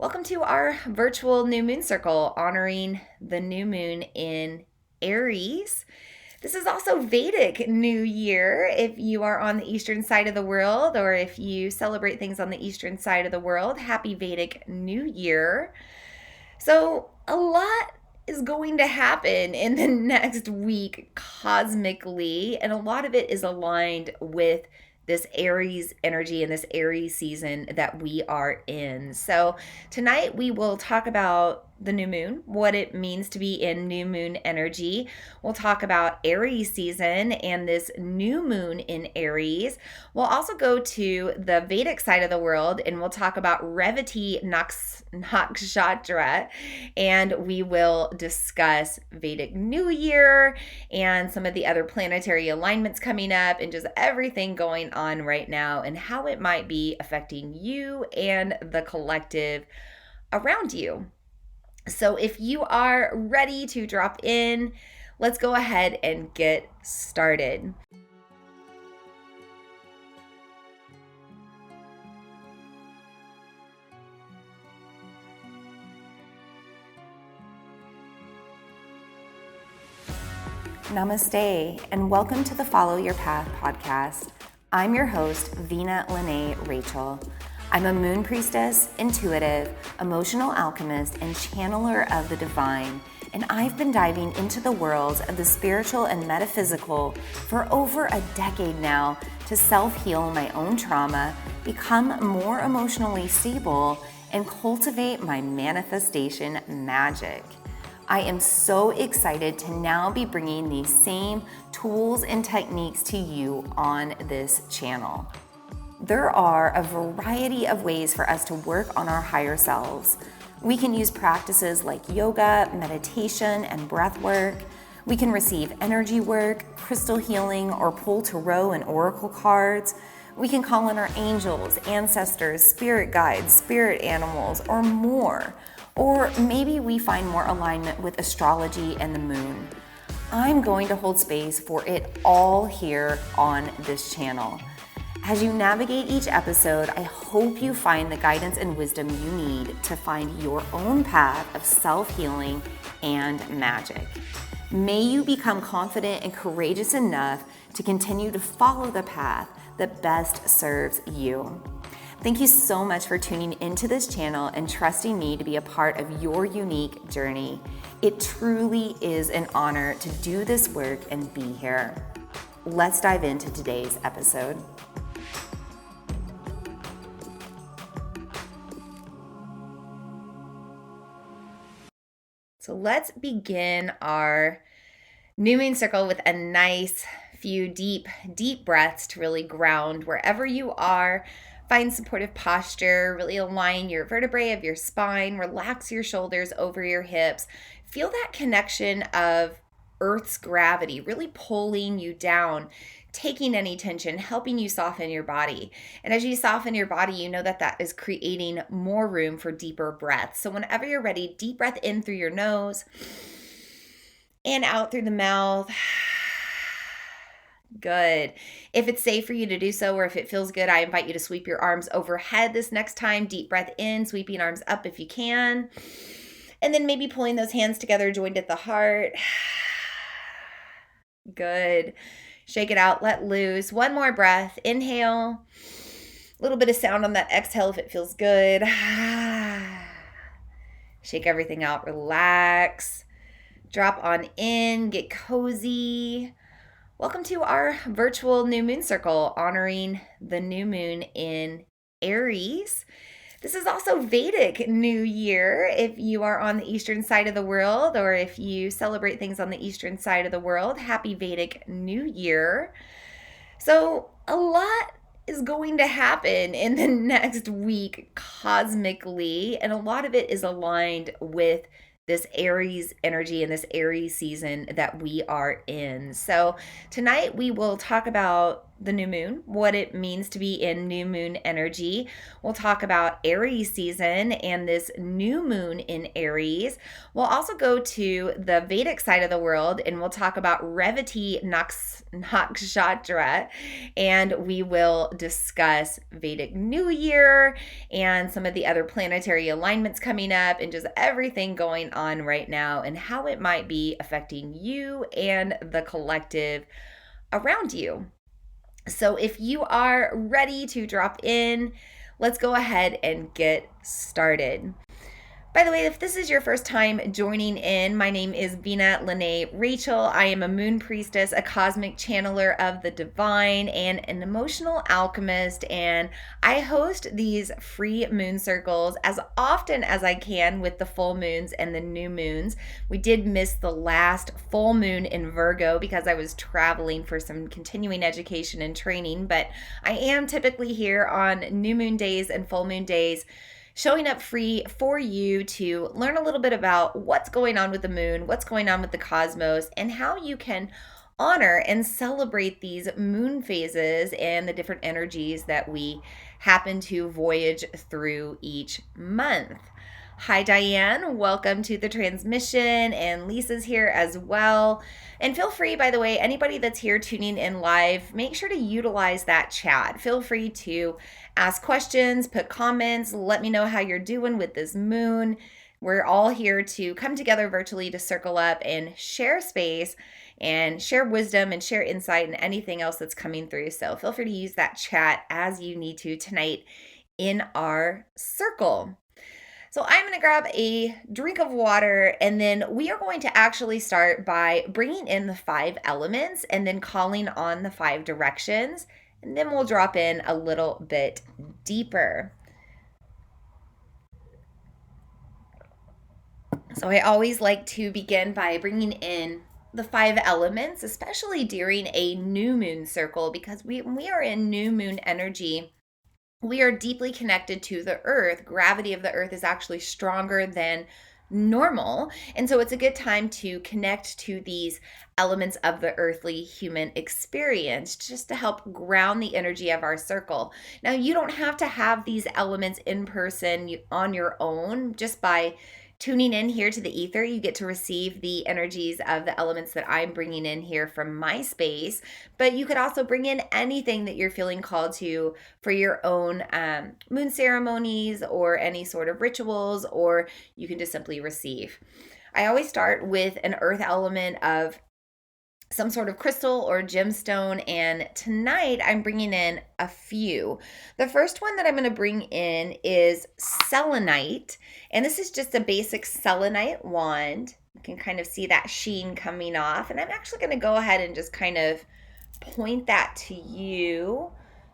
Welcome to our virtual new moon circle honoring the new moon in Aries. This is also Vedic New Year if you are on the eastern side of the world, or if you celebrate things on the eastern side of the world. Happy Vedic New Year. So, a lot is going to happen in the next week cosmically, and a lot of it is aligned with this Aries energy and this Aries season that we are in. So, tonight we will talk about the new moon, what it means to be in new moon energy. We'll talk about Aries season and this new moon in Aries. We'll also go to the Vedic side of the world and we'll talk about Revati Nakshatra, and we will discuss Vedic New Year and some of the other planetary alignments coming up and just everything going on right now and how it might be affecting you and the collective around you. So if you are ready to drop in, let's go ahead and get started. Namaste, and welcome to the Follow Your Path podcast. I'm your host, Vina Lene Rachel. I'm a moon priestess, intuitive, emotional alchemist, and channeler of the divine, and I've been diving into the worlds of the spiritual and metaphysical for over a decade now to self-heal my own trauma, become more emotionally stable, and cultivate my manifestation magic. I am so excited to now be bringing these same tools and techniques to you on this channel. There are a variety of ways for us to work on our higher selves. We can use practices like yoga, meditation, and breath work. We can receive energy work, crystal healing, or pull tarot and oracle cards. We can call on our angels, ancestors, spirit guides, spirit animals, or more. Or maybe we find more alignment with astrology and the moon. I'm going to hold space for it all here on this channel. As you navigate each episode, I hope you find the guidance and wisdom you need to find your own path of self-healing and magic. May you become confident and courageous enough to continue to follow the path that best serves you. Thank you so much for tuning into this channel and trusting me to be a part of your unique journey. It truly is an honor to do this work and be here. Let's dive into today's episode. So let's begin our new moon circle with a nice few deep breaths to really ground wherever you are. Find supportive posture, really align your vertebrae of your spine, relax your shoulders over your hips. Feel that connection of Earth's gravity really pulling you down, taking any tension, helping you soften your body. And as you soften your body, you know that is creating more room for deeper breaths. So whenever you're ready, deep breath in through your nose and out through the mouth. Good. If it's safe for you to do so, or if it feels good, I invite you to sweep your arms overhead this next time. Deep breath in, sweeping arms up if you can. And then maybe pulling those hands together, joined at the heart. Good. Shake it out, let loose. One more breath. Inhale. A little bit of sound on that exhale if it feels good. Shake everything out, relax. Drop on in, get cozy. Welcome to our virtual new moon circle honoring the new moon in Aries. This is also Vedic New Year if you are on the eastern side of the world, or if you celebrate things on the eastern side of the world. Happy Vedic New Year. So a lot is going to happen in the next week cosmically, and a lot of it is aligned with this Aries energy and this Aries season that we are in. So tonight we will talk about the new moon, what it means to be in new moon energy. We'll talk about Aries season and this new moon in Aries. We'll also go to the Vedic side of the world and we'll talk about Revati Nakshatra, and we will discuss Vedic New Year and some of the other planetary alignments coming up and just everything going on right now and how it might be affecting you and the collective around you. So if you are ready to drop in, let's go ahead and get started. By the way, if this is your first time joining in, my name is Vina Lene Rachel. I am a moon priestess, a cosmic channeler of the divine, and an emotional alchemist. And I host these free moon circles as often as I can with the full moons and the new moons. We did miss the last full moon in Virgo because I was traveling for some continuing education and training, but I am typically here on new moon days and full moon days, showing up free for you to learn a little bit about what's going on with the moon, what's going on with the cosmos, and how you can honor and celebrate these moon phases and the different energies that we happen to voyage through each month. Hi, Diane. Welcome to the transmission, and Lisa's here as well. And feel free, by the way, anybody that's here tuning in live, make sure to utilize that chat. Feel free to ask questions, put comments, let me know how you're doing with this moon. We're all here to come together virtually to circle up and share space and share wisdom and share insight and anything else that's coming through. So feel free to use that chat as you need to tonight in our circle. So I'm going to grab a drink of water, and then we are going to actually start by bringing in the 5 elements and then calling on the 5 directions, and then we'll drop in a little bit deeper. So I always like to begin by bringing in the 5 elements, especially during a new moon circle, because we are in new moon energy. We are deeply connected to the earth. Gravity of the earth is actually stronger than normal. And so it's a good time to connect to these elements of the earthly human experience just to help ground the energy of our circle. Now, you don't have to have these elements in person on your own. Just by tuning in here to the ether, you get to receive the energies of the elements that I'm bringing in here from my space. But you could also bring in anything that you're feeling called to for your own moon ceremonies or any sort of rituals, or you can just simply receive. I always start with an earth element of some sort of crystal or gemstone, and tonight I'm bringing in a few. The first one that I'm going to bring in is selenite, and this is just a basic selenite wand. You can kind of see that sheen coming off, and I'm actually going to go ahead and just kind of point that to you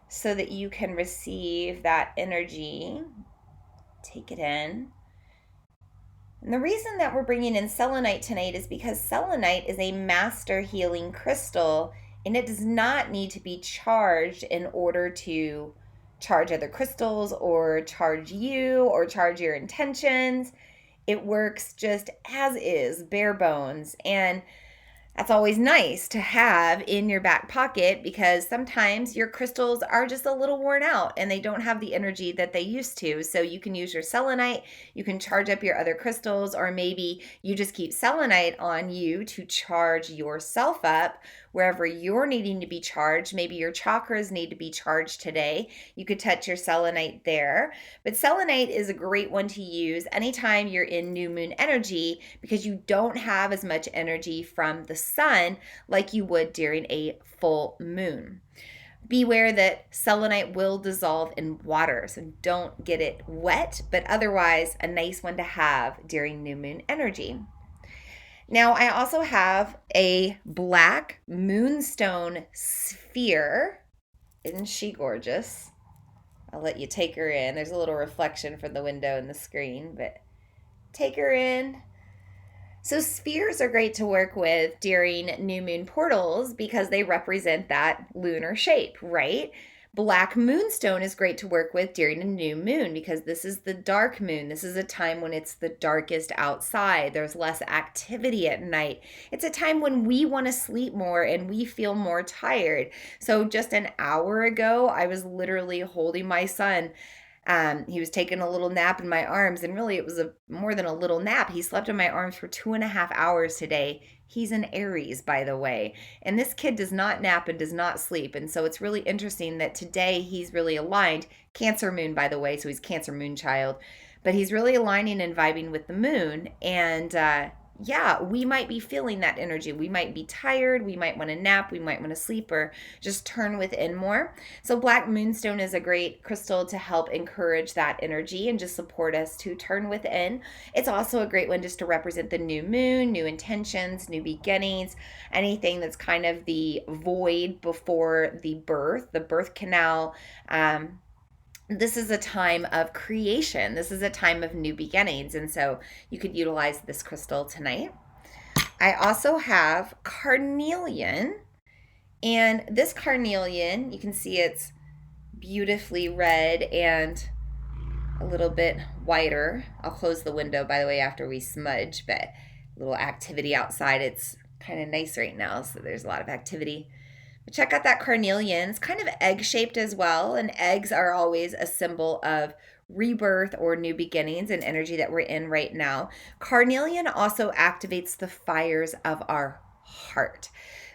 so that you can receive that energy. Take it in. And the reason that we're bringing in selenite tonight is because selenite is a master healing crystal, and it does not need to be charged in order to charge other crystals or charge you or charge your intentions. It works just as is, bare bones. And that's always nice to have in your back pocket, because sometimes your crystals are just a little worn out and they don't have the energy that they used to. So you can use your selenite, you can charge up your other crystals, or maybe you just keep selenite on you to charge yourself up wherever you're needing to be charged. Maybe your chakras need to be charged today. You could touch your selenite there. But selenite is a great one to use anytime you're in new moon energy, because you don't have as much energy from the sun like you would during a full moon. Beware that selenite will dissolve in water, so don't get it wet, but otherwise a nice one to have during new moon energy. Now, I also have a black moonstone sphere. Isn't she gorgeous? I'll let you take her in. There's a little reflection from the window in the screen, but take her in. So spheres are great to work with during new moon portals because they represent that lunar shape, right? Black moonstone is great to work with during a new moon because this is the dark moon. This is a time when it's the darkest outside. There's less activity at night. It's a time when we want to sleep more and we feel more tired. So just an hour ago, I was literally holding my son. He was taking a little nap in my arms, and really it was more than a little nap. He slept in my arms for 2.5 hours today. He's an Aries, by the way. And this kid does not nap and does not sleep. And so it's really interesting that today he's really aligned. Cancer moon, by the way, so he's Cancer moon child. But he's really aligning and vibing with the moon. And yeah, we might be feeling that energy. We might be tired. We might want to nap. We might want to sleep or just turn within more. So black moonstone is a great crystal to help encourage that energy and just support us to turn within. It's also a great one just to represent the new moon, new intentions, new beginnings, anything that's kind of the void before the birth canal. This is a time of creation. This is a time of new beginnings. And so you could utilize this crystal tonight. I also have carnelian. And this carnelian, you can see it's beautifully red and a little bit whiter. I'll close the window, by the way, after we smudge, but a little activity outside. It's kind of nice right now, so there's a lot of activity. But check out that carnelian. It's kind of egg-shaped as well, and eggs are always a symbol of rebirth or new beginnings and energy that we're in right now. Carnelian also activates the fires of our heart.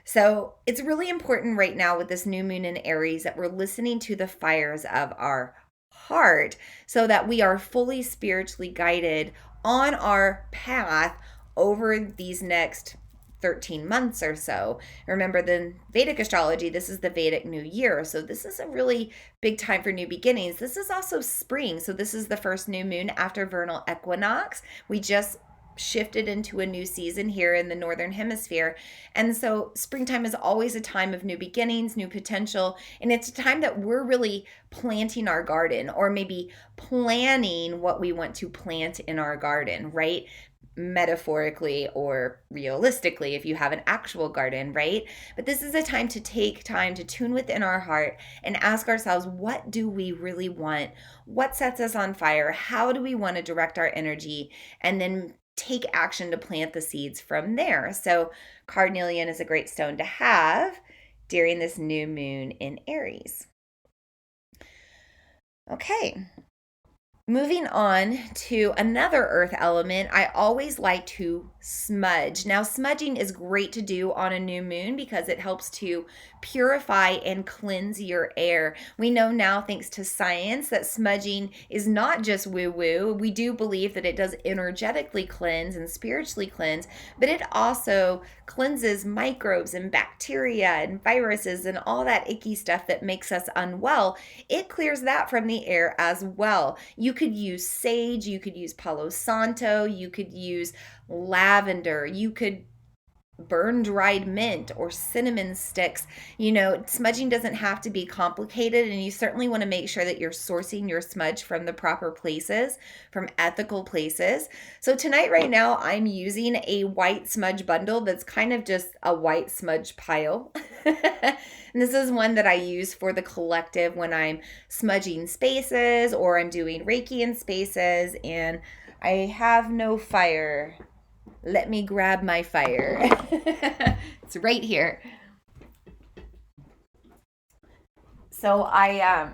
So it's really important right now with this new moon in Aries that we're listening to the fires of our heart so that we are fully spiritually guided on our path over these next 13 months or so. Remember, the Vedic astrology, this is the Vedic New Year. So this is a really big time for new beginnings. This is also spring. So this is the first new moon after vernal equinox. We just shifted into a new season here in the Northern Hemisphere. And so springtime is always a time of new beginnings, new potential. And it's a time that we're really planting our garden or maybe planning what we want to plant in our garden, right? Metaphorically or realistically if you have an actual garden, right? But this is a time to take time to tune within our heart and ask ourselves, what do we really want? What sets us on fire? How do we want to direct our energy? And then take action to plant the seeds from there. So carnelian is a great stone to have during this new moon in Aries. Okay. Moving on to another earth element, I always like to smudge. Now, smudging is great to do on a new moon because it helps to purify and cleanse your air. We know now, thanks to science, that smudging is not just woo-woo. We do believe that it does energetically cleanse and spiritually cleanse, but it also cleanses microbes and bacteria and viruses and all that icky stuff that makes us unwell. It clears that from the air as well. You could use sage, you could use Palo Santo, you could use lavender, you could burn dried mint or cinnamon sticks. You know, smudging doesn't have to be complicated, and you certainly want to make sure that you're sourcing your smudge from the proper places, from ethical places. So tonight, right now, I'm using a white smudge bundle that's kind of just a white smudge pile. And this is one that I use for the collective when I'm smudging spaces or I'm doing Reiki in spaces, and I have no fire. Let me grab my fire. It's right here. So I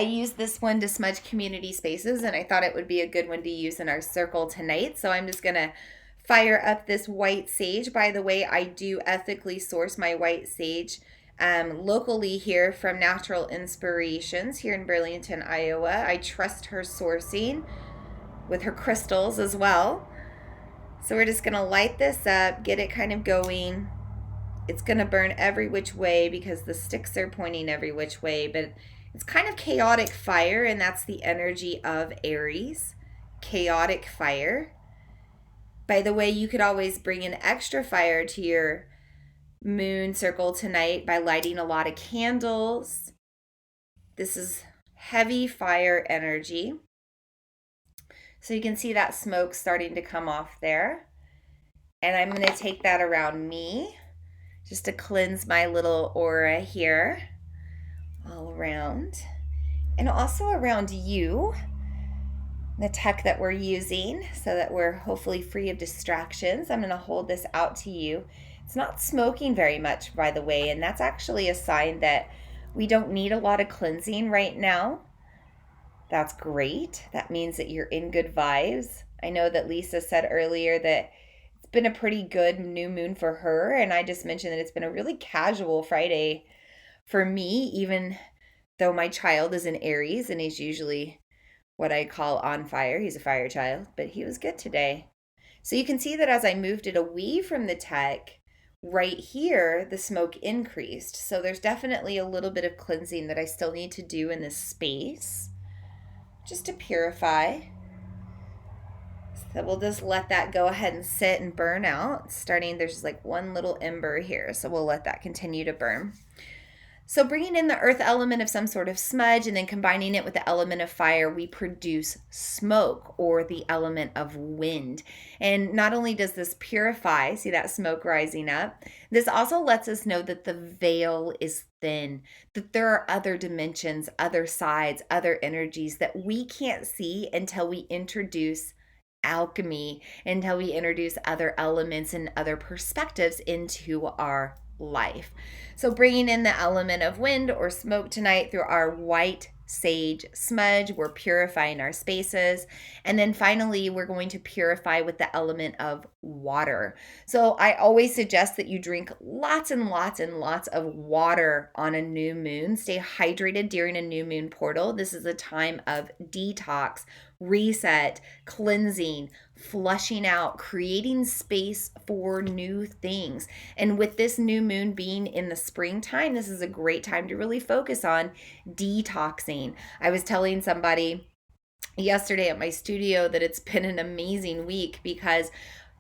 use this one to smudge community spaces, and I thought it would be a good one to use in our circle tonight. So I'm just going to fire up this white sage. By the way, I do ethically source my white sage locally here from Natural Inspirations here in Burlington, Iowa. I trust her sourcing with her crystals as well. So we're just going to light this up, get it kind of going. It's going to burn every which way because the sticks are pointing every which way, but it's kind of chaotic fire, and that's the energy of Aries, chaotic fire. By the way, you could always bring an extra fire to your moon circle tonight by lighting a lot of candles. This is heavy fire energy. So you can see that smoke starting to come off there. And I'm going to take that around me just to cleanse my little aura here. all around. And also around you, the tech that we're using, so that we're hopefully free of distractions. I'm going to hold this out to you. It's not smoking very much, by the way, and that's actually a sign that we don't need a lot of cleansing right now. That's great. That means that you're in good vibes. I know that Lisa said earlier that it's been a pretty good new moon for her, and I just mentioned that it's been a really casual Friday for me, even though my child is in Aries and he's usually what I call on fire. He's a fire child, but he was good today. So you can see that as I moved it away from the tech, right here, the smoke increased. So there's definitely a little bit of cleansing that I still need to do in this space just to purify. So we'll just let that go ahead and sit and burn out. Starting, there's like one little ember here, so we'll let that continue to burn. So bringing in the earth element of some sort of smudge and then combining it with the element of fire, we produce smoke, or the element of wind. And not only does this purify, see that smoke rising up, this also lets us know that the veil is thin, that there are other dimensions, other sides, other energies that we can't see until we introduce alchemy, until we introduce other elements and other perspectives into our life. So bringing in the element of wind or smoke tonight through our white sage smudge, we're purifying our spaces. And then finally, we're going to purify with the element of water. So I always suggest that you drink lots and lots and lots of water on a new moon. Stay hydrated during a new moon portal. This is a time of detox, reset, cleansing, flushing out, creating space for new things. And with this new moon being in the springtime, this is a great time to really focus on detoxing. I was telling somebody yesterday at my studio that it's been an amazing week because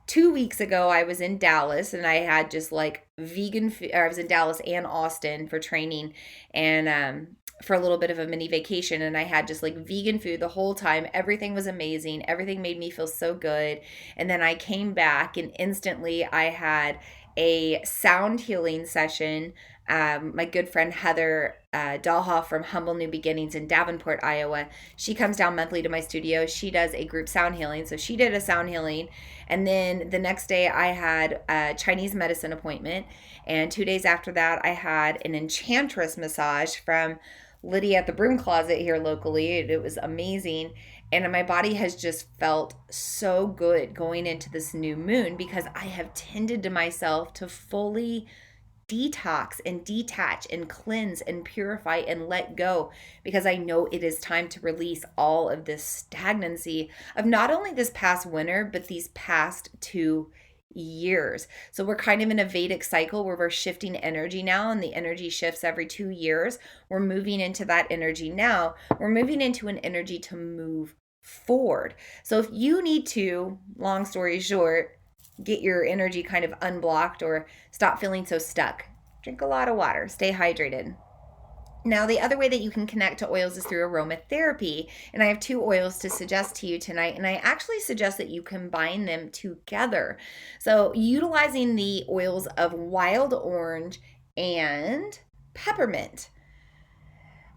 2 weeks ago I was in Dallas and I had just like vegan food. I was in Dallas and Austin for training and for a little bit of a mini vacation, and I had just like vegan food the whole time. Everything was amazing. Everything made me feel so good. And then I came back and instantly I had a sound healing session. My good friend Heather Dahlhoff from Humble New Beginnings in Davenport, Iowa, she comes down monthly to my studio. She does a group sound healing. So she did a sound healing. And then the next day I had a Chinese medicine appointment. And 2 days after that, I had an enchantress massage from Lydia at the Broom Closet here locally. It was amazing. And my body has just felt so good going into this new moon because I have tended to myself to fully detox and detach and cleanse and purify and let go, because I know it is time to release all of this stagnancy of not only this past winter, but these past 2 years. So we're kind of in a Vedic cycle where we're shifting energy now, and the energy shifts every 2 years. We're moving into that energy now. We're moving into an energy to move forward. So if you need to, long story short, get your energy kind of unblocked or stop feeling so stuck, drink a lot of water, stay hydrated. Now, the other way that you can connect to oils is through aromatherapy. And I have 2 oils to suggest to you tonight. And I actually suggest that you combine them together. So utilizing the oils of wild orange and peppermint.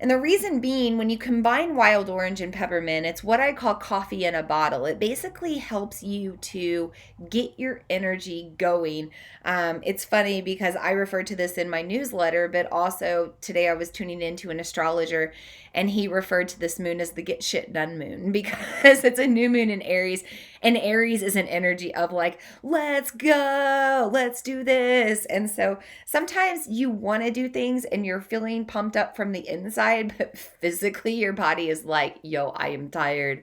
And the reason being, when you combine wild orange and peppermint, it's what I call coffee in a bottle. It basically helps you to get your energy going. It's funny because I referred to this in my newsletter, but also today I was tuning into an astrologer and he referred to this moon as the get shit done moon because it's a new moon in Aries. And Aries is an energy of like, let's go, let's do this. And so sometimes you want to do things and you're feeling pumped up from the inside, but physically your body is like, yo, I am tired.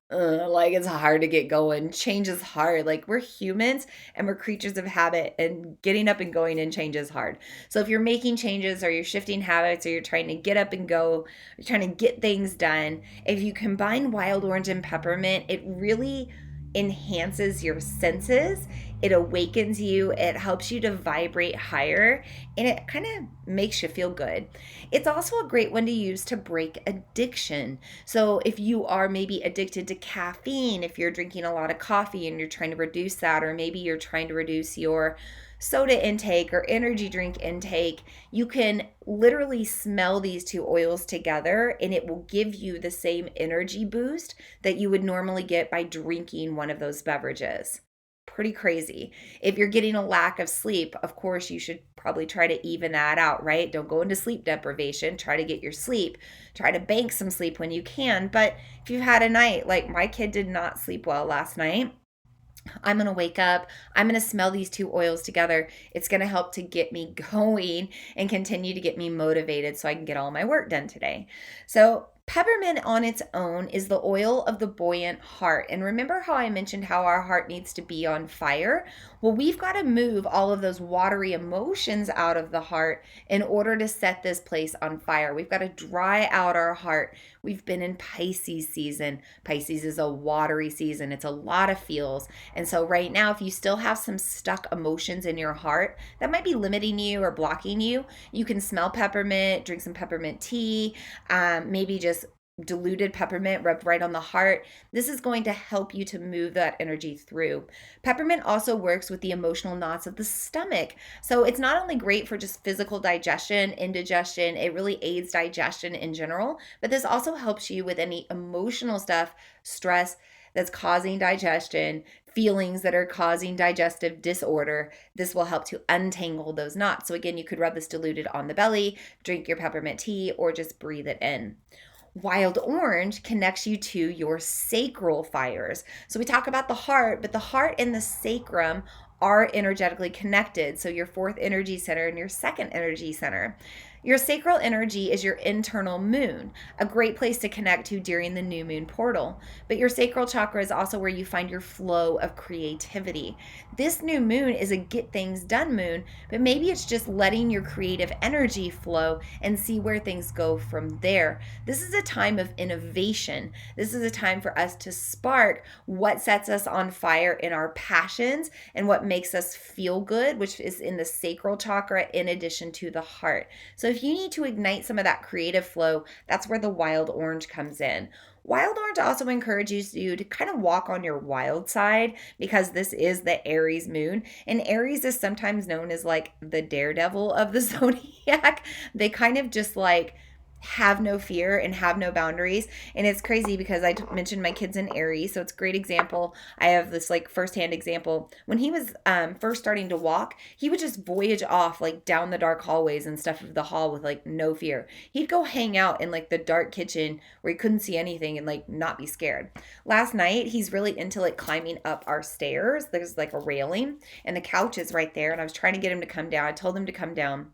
Like it's hard to get going. Change is hard. Like we're humans and we're creatures of habit, and getting up and going in change is hard. So if you're making changes or you're shifting habits or you're trying to get up and go, you're trying to get things done, if you combine wild orange and peppermint, it really enhances your senses. It awakens you, it helps you to vibrate higher, and it kind of makes you feel good. It's also a great one to use to break addiction. So if you are maybe addicted to caffeine, if you're drinking a lot of coffee and you're trying to reduce that, or maybe you're trying to reduce your soda intake or energy drink intake, you can literally smell these two oils together and it will give you the same energy boost that you would normally get by drinking one of those beverages. Pretty crazy. If you're getting a lack of sleep, of course, you should probably try to even that out, right? Don't go into sleep deprivation. Try to get your sleep. Try to bank some sleep when you can. But if you've had a night, like my kid did not sleep well last night, I'm going to wake up. I'm going to smell these two oils together. It's going to help to get me going and continue to get me motivated so I can get all my work done today. So, peppermint on its own is the oil of the buoyant heart. And remember how I mentioned how our heart needs to be on fire? Well, we've got to move all of those watery emotions out of the heart in order to set this place on fire. We've got to dry out our heart. We've been in Pisces season. Pisces is a watery season. It's a lot of feels. And so right now, if you still have some stuck emotions in your heart that might be limiting you or blocking you, you can smell peppermint, drink some peppermint tea, maybe just diluted peppermint rubbed right on the heart. This is going to help you to move that energy through. Peppermint also works with the emotional knots of the stomach. So it's not only great for just physical digestion, indigestion, it really aids digestion in general, but this also helps you with any emotional stuff, stress that's causing digestion, feelings that are causing digestive disorder. This will help to untangle those knots. So again, you could rub this diluted on the belly, drink your peppermint tea, or just breathe it in. Wild orange connects you to your sacral fires. So we talk about the heart, but the heart and the sacrum are energetically connected. So your fourth energy center and your second energy center. Your sacral energy is your internal moon, a great place to connect to during the new moon portal. But your sacral chakra is also where you find your flow of creativity. This new moon is a get things done moon, but maybe it's just letting your creative energy flow and see where things go from there. This is a time of innovation. This is a time for us to spark what sets us on fire in our passions and what makes us feel good, which is in the sacral chakra in addition to the heart. So if you need to ignite some of that creative flow, that's where the wild orange comes in. Wild orange also encourages you to kind of walk on your wild side because this is the Aries moon. And Aries is sometimes known as like the daredevil of the zodiac. They kind of just like have no fear and have no boundaries. And it's crazy because I mentioned my kids in Aries, so it's a great example. I have this like firsthand example. When he was first starting to walk, he would just voyage off like down the dark hallways and stuff of the hall with like no fear. He'd go hang out in like the dark kitchen where he couldn't see anything and like not be scared. Last night, he's really into like climbing up our stairs. There's like a railing and the couch is right there. And I was trying to get him to come down. I told him to come down.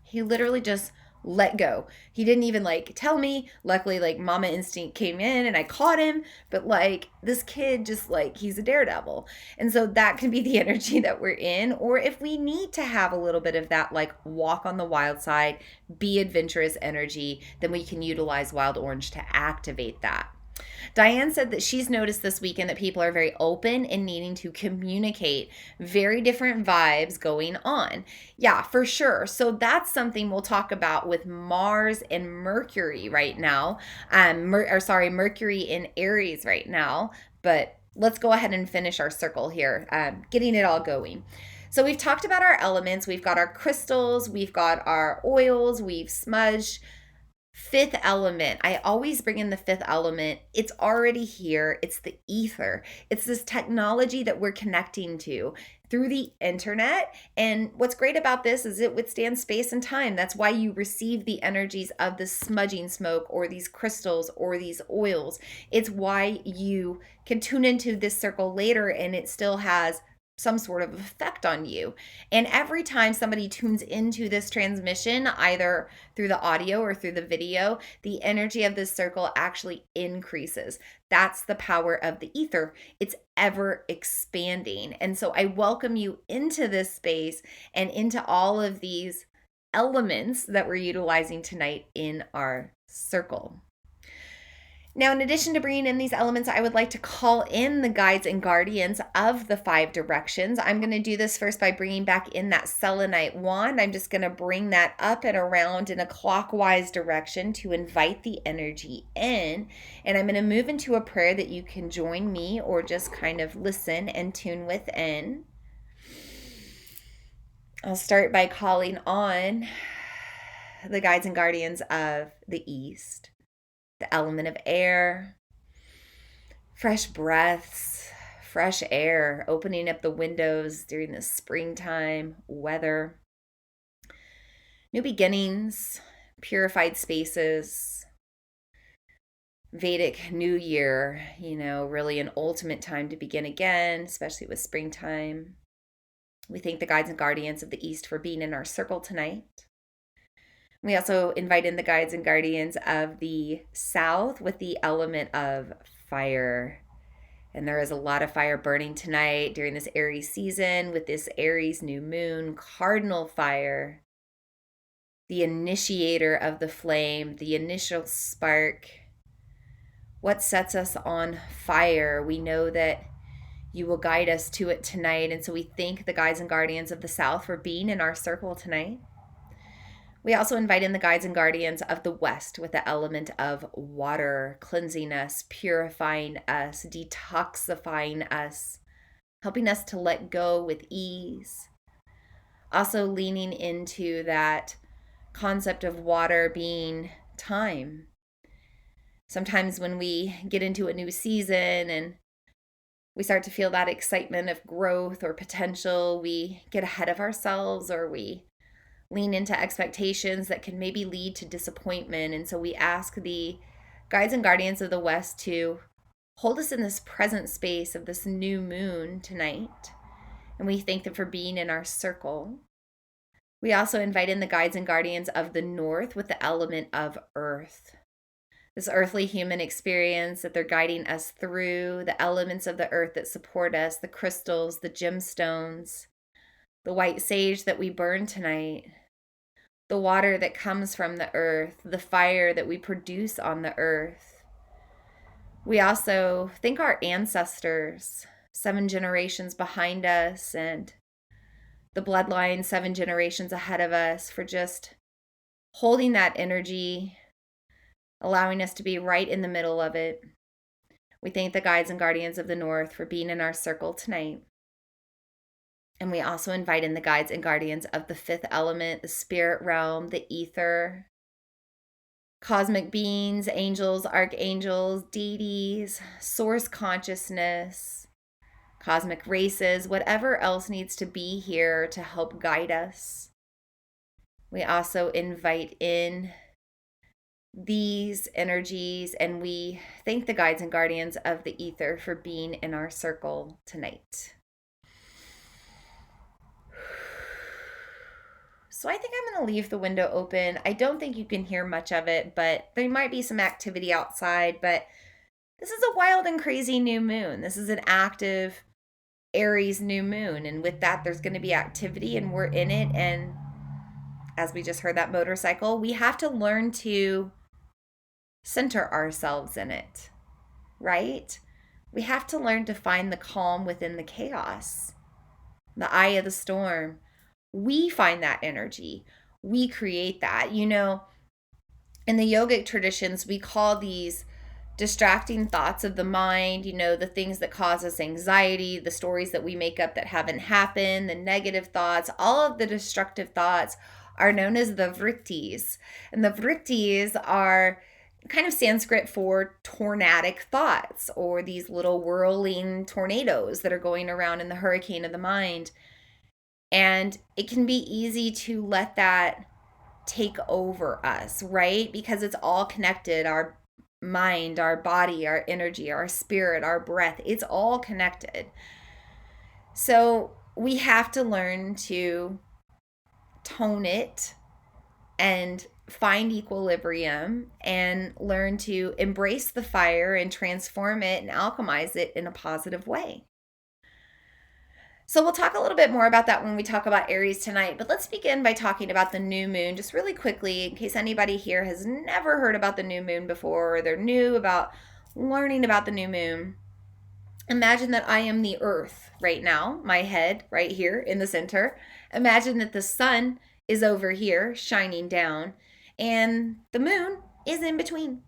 He literally just let go. He didn't even like tell me. Luckily, like mama instinct came in and I caught him. But like this kid just like he's a daredevil. And so that can be the energy that we're in. Or if we need to have a little bit of that like walk on the wild side, be adventurous energy, then we can utilize wild orange to activate that. Diane said that she's noticed this weekend that people are very open and needing to communicate. Very different vibes going on. Yeah, for sure. So that's something we'll talk about with Mars and Mercury right now. Mercury in Aries right now. But let's go ahead and finish our circle here, getting it all going. So we've talked about our elements. We've got our crystals. We've got our oils. We've smudged. Fifth element. I always bring in the fifth element. It's already here. It's the ether. It's this technology that we're connecting to through the internet. And what's great about this is it withstands space and time. That's why you receive the energies of the smudging smoke or these crystals or these oils. It's why you can tune into this circle later and it still has some sort of effect on you. And every time somebody tunes into this transmission, either through the audio or through the video, the energy of this circle actually increases. That's the power of the ether. It's ever expanding. And so I welcome you into this space and into all of these elements that we're utilizing tonight in our circle. Now, in addition to bringing in these elements, I would like to call in the guides and guardians of the 5 directions. I'm going to do this first by bringing back in that selenite wand. I'm just going to bring that up and around in a clockwise direction to invite the energy in. And I'm going to move into a prayer that you can join me or just kind of listen and tune within. I'll start by calling on the guides and guardians of the East, the element of air, fresh breaths, fresh air, opening up the windows during the springtime weather, new beginnings, purified spaces, Vedic New Year, really an ultimate time to begin again, especially with springtime. We thank the guides and guardians of the East for being in our circle tonight. We also invite in the guides and guardians of the South with the element of fire. And there is a lot of fire burning tonight during this Aries season with this Aries new moon, cardinal fire, the initiator of the flame, the initial spark. What sets us on fire? We know that you will guide us to it tonight. And so we thank the guides and guardians of the South for being in our circle tonight. We also invite in the guides and guardians of the West with the element of water, cleansing us, purifying us, detoxifying us, helping us to let go with ease. Also leaning into that concept of water being time. Sometimes when we get into a new season and we start to feel that excitement of growth or potential, we get ahead of ourselves or we lean into expectations that can maybe lead to disappointment. And so we ask the guides and guardians of the West to hold us in this present space of this new moon tonight. And we thank them for being in our circle. We also invite in the guides and guardians of the North with the element of earth. This earthly human experience that they're guiding us through, the elements of the earth that support us, the crystals, the gemstones, the white sage that we burn tonight, the water that comes from the earth, the fire that we produce on the earth. We also thank our ancestors, 7 generations behind us, and the bloodline 7 generations ahead of us for just holding that energy, allowing us to be right in the middle of it. We thank the guides and guardians of the North for being in our circle tonight. And we also invite in the guides and guardians of the 5th element, the spirit realm, the ether, cosmic beings, angels, archangels, deities, source consciousness, cosmic races, whatever else needs to be here to help guide us. We also invite in these energies and we thank the guides and guardians of the ether for being in our circle tonight. So I think I'm going to leave the window open. I don't think you can hear much of it, but there might be some activity outside. But this is a wild and crazy new moon. This is an active Aries new moon. And with that, there's going to be activity and we're in it. And as we just heard that motorcycle, we have to learn to center ourselves in it, right? We have to learn to find the calm within the chaos, the eye of the storm. We find that energy. We create that. In the yogic traditions, we call these distracting thoughts of the mind, the things that cause us anxiety, the stories that we make up that haven't happened, the negative thoughts, all of the destructive thoughts are known as the vrittis. And the vrittis are kind of Sanskrit for tornadic thoughts, or these little whirling tornadoes that are going around in the hurricane of the mind. And it can be easy to let that take over us, right? Because it's all connected. Our mind, our body, our energy, our spirit, our breath, it's all connected. So we have to learn to tone it and find equilibrium and learn to embrace the fire and transform it and alchemize it in a positive way. So we'll talk a little bit more about that when we talk about Aries tonight, but let's begin by talking about the new moon just really quickly in case anybody here has never heard about the new moon before or they're new about learning about the new moon. Imagine that I am the earth right now, my head right here in the center. Imagine that the sun is over here shining down and the moon is in between.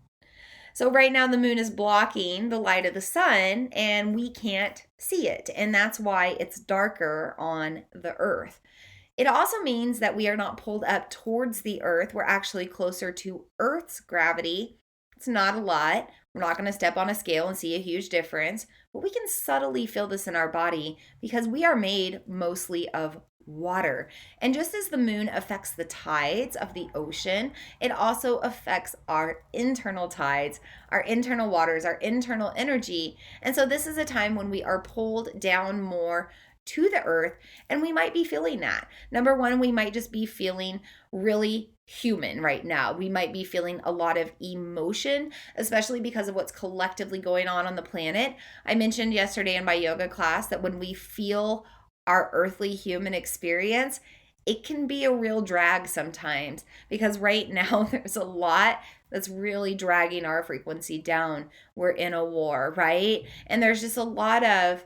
So right now the moon is blocking the light of the sun and we can't see it. And that's why it's darker on the earth. It also means that we are not pulled up towards the earth. We're actually closer to Earth's gravity. It's not a lot. We're not going to step on a scale and see a huge difference, but we can subtly feel this in our body because we are made mostly of water. And just as the moon affects the tides of the ocean, it also affects our internal tides, our internal waters, our internal energy. And so this is a time when we are pulled down more to the earth, and we might be feeling that. Number one, we might just be feeling really human right now. We might be feeling a lot of emotion, especially because of what's collectively going on the planet. I mentioned yesterday in my yoga class that when we feel our earthly human experience, it can be a real drag sometimes because right now there's a lot that's really dragging our frequency down. We're in a war, right? And there's just a lot of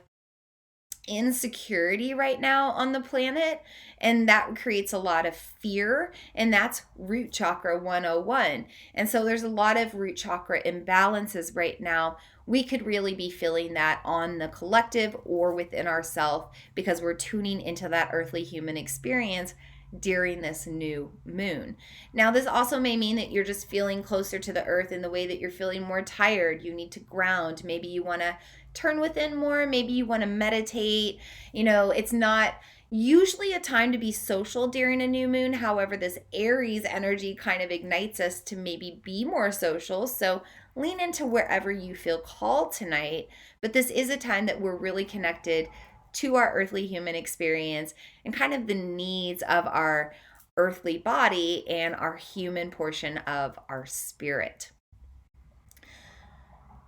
insecurity right now on the planet, and that creates a lot of fear, and that's root chakra 101. And so there's a lot of root chakra imbalances right now. We could really be feeling that on the collective or within ourselves because we're tuning into that earthly human experience during this new moon. Now, this also may mean that you're just feeling closer to the earth in the way that you're feeling more tired. You need to ground. Maybe you want to turn within more. Maybe you want to meditate. It's not usually a time to be social during a new moon. However, this Aries energy kind of ignites us to maybe be more social. So lean into wherever you feel called tonight. But this is a time that we're really connected to our earthly human experience and kind of the needs of our earthly body and our human portion of our spirit.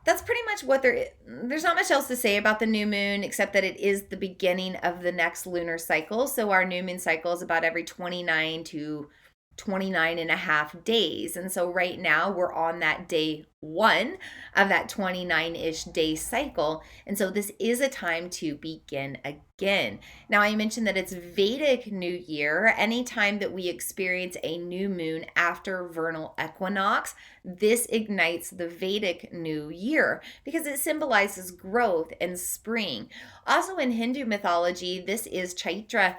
That's pretty much what there's not much else to say about the new moon except that it is the beginning of the next lunar cycle. So our new moon cycle is about every 29 to 29 and a half days. And so right now we're on that day one of that 29-ish day cycle. And so this is a time to begin again. Now, I mentioned that it's Vedic New Year. Anytime that we experience a new moon after vernal equinox, this ignites the Vedic New Year because it symbolizes growth and spring. Also in Hindu mythology, this is Chaitra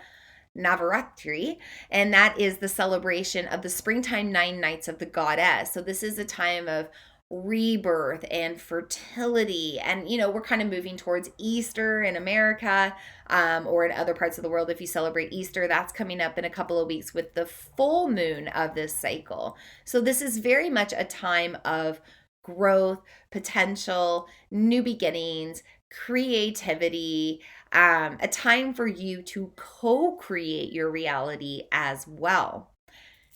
Navaratri, and that is the celebration of the springtime 9 nights of the goddess. So this is a time of rebirth and fertility, and we're kind of moving towards Easter in America, or in other parts of the world. If you celebrate Easter, that's coming up in a couple of weeks with the full moon of this cycle. So this is very much a time of growth, potential, new beginnings, creativity, a time for you to co-create your reality as well.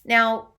Now,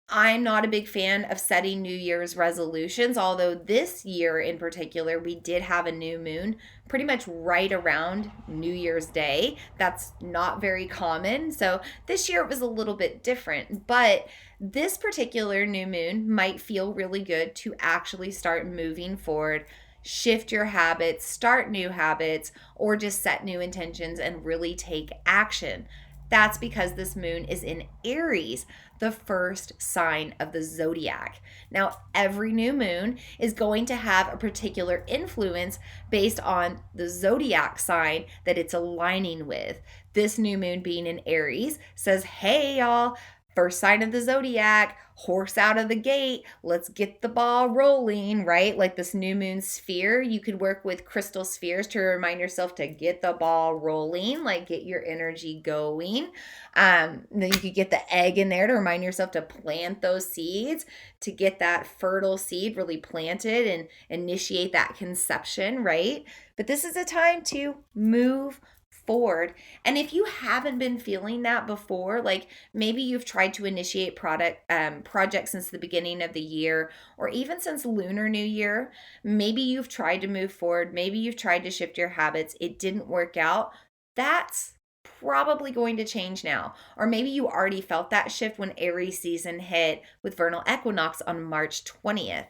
I'm not a big fan of setting New Year's resolutions, although this year in particular, we did have a new moon pretty much right around New Year's Day. That's not very common. So this year it was a little bit different, but this particular new moon might feel really good to actually start moving forward, shift your habits, start new habits, or just set new intentions and really take action. That's because this moon is in Aries, the first sign of the zodiac. Now, every new moon is going to have a particular influence based on the zodiac sign that it's aligning with. This new moon being in Aries says, hey, y'all, first sign of the zodiac, horse out of the gate, let's get the ball rolling, right? Like this new moon sphere, you could work with crystal spheres to remind yourself to get the ball rolling, like get your energy going. Then you could get the egg in there to remind yourself to plant those seeds, to get that fertile seed really planted and initiate that conception, right? But this is a time to move forward. And if you haven't been feeling that before, like maybe you've tried to initiate projects since the beginning of the year, or even since Lunar New Year, maybe you've tried to move forward, maybe you've tried to shift your habits, it didn't work out, that's probably going to change now. Or maybe you already felt that shift when Aries season hit with vernal equinox on March 20th.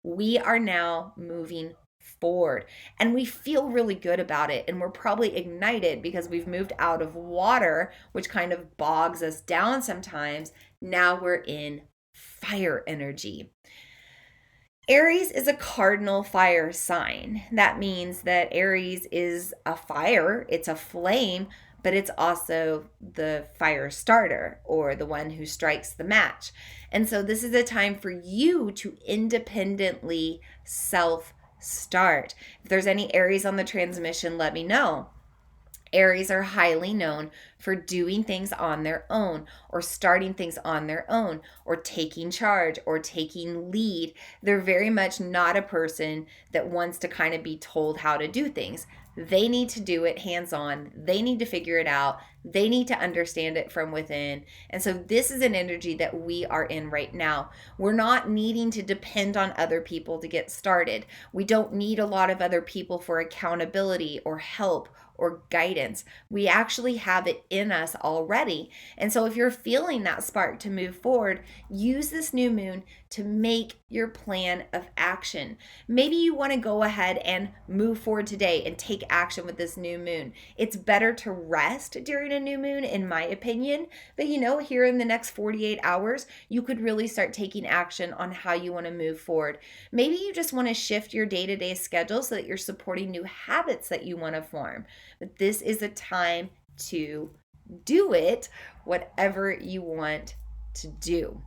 We are now moving forward and we feel really good about it, and we're probably ignited because we've moved out of water, which kind of bogs us down sometimes. Now we're in fire energy. Aries is a cardinal fire sign. That means that Aries is a fire, it's a flame, but it's also the fire starter or the one who strikes the match. And so this is a time for you to independently self start. If there's any Aries on the transmission, let me know. Aries are highly known for doing things on their own or starting things on their own or taking charge or taking lead. They're very much not a person that wants to kind of be told how to do things. They need to do it hands on. They need to figure it out. They need to understand it from within. And so this is an energy that we are in right now. We're not needing to depend on other people to get started. We don't need a lot of other people for accountability or help or guidance. We actually have it in us already. And so if you're feeling that spark to move forward, use this new moon to make your plan of action. Maybe you want to go ahead and move forward today and take action with this new moon. It's better to rest during a new moon, in my opinion. But here in the next 48 hours, you could really start taking action on how you want to move forward. Maybe you just want to shift your day-to-day schedule so that you're supporting new habits that you want to form. But this is a time to do it, whatever you want to do.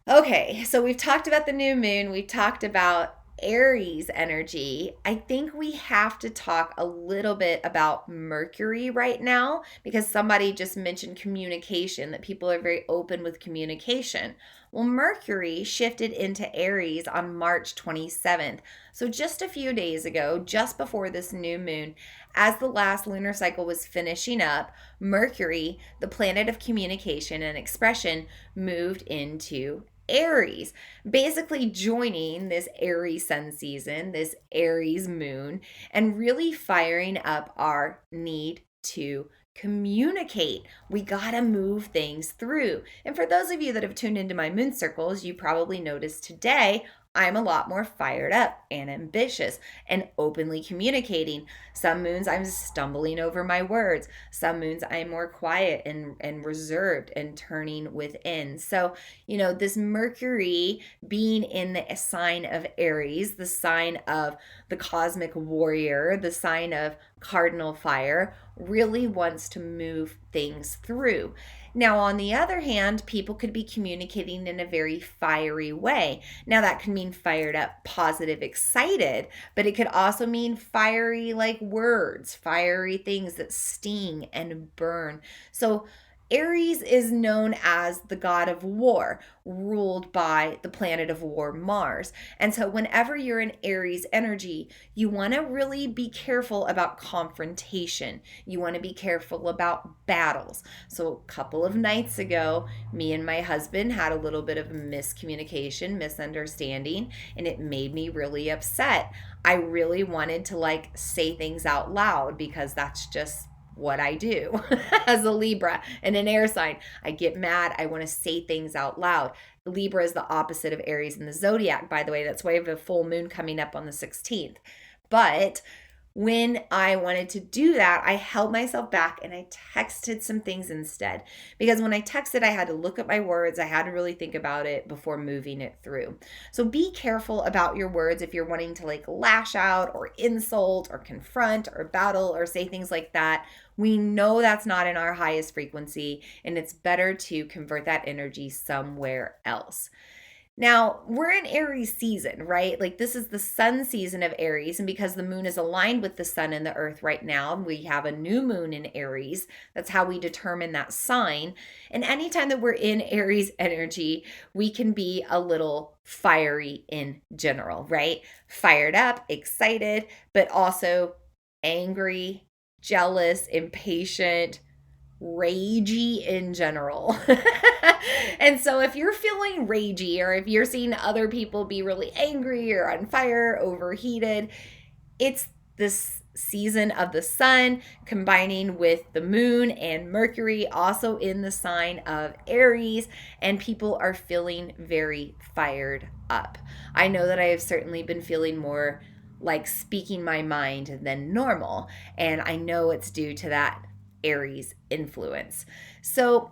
Okay, so we've talked about the new moon. We've talked about Aries energy. I think we have to talk a little bit about Mercury right now because somebody just mentioned communication, that people are very open with communication. Well, Mercury shifted into Aries on March 27th. So just a few days ago, just before this new moon, as the last lunar cycle was finishing up, Mercury, the planet of communication and expression, moved into Aries, basically joining this Aries sun season, this Aries moon, and really firing up our need to communicate. We got to move things through. And for those of you that have tuned into my moon circles, you probably noticed today I'm a lot more fired up and ambitious and openly communicating. Some moons I'm stumbling over my words. Some moons I'm more quiet and reserved and turning within. So, this Mercury being in the sign of Aries, the sign of the cosmic warrior, the sign of cardinal fire, really wants to move things through. Now, on the other hand, people could be communicating in a very fiery way. Now, that can mean fired up, positive, excited, but it could also mean fiery like words, fiery things that sting and burn. So, Aries is known as the god of war, ruled by the planet of war, Mars. And so whenever you're in Aries energy, you want to really be careful about confrontation. You want to be careful about battles. So a couple of nights ago, me and my husband had a little bit of miscommunication, misunderstanding, and it made me really upset. I really wanted to say things out loud because that's just what I do as a Libra and an air sign. I get mad. I want to say things out loud. Libra is the opposite of Aries in the zodiac, by the way. That's why we have a full moon coming up on the 16th. But when I wanted to do that, I held myself back and I texted some things instead. Because when I texted, I had to look at my words. I had to really think about it before moving it through. So be careful about your words if you're wanting to lash out or insult or confront or battle or say things like that. We know that's not in our highest frequency, and it's better to convert that energy somewhere else. Now, we're in Aries season, right? This is the sun season of Aries, and because the moon is aligned with the sun and the earth right now, we have a new moon in Aries. That's how we determine that sign. And anytime that we're in Aries energy, we can be a little fiery in general, right? Fired up, excited, but also angry, jealous, impatient, ragey in general. And so if you're feeling ragey, or if you're seeing other people be really angry or on fire, overheated, it's this season of the sun combining with the moon and Mercury also in the sign of Aries, and people are feeling very fired up. I know that I have certainly been feeling more speaking my mind than normal, and I know it's due to that Aries influence. So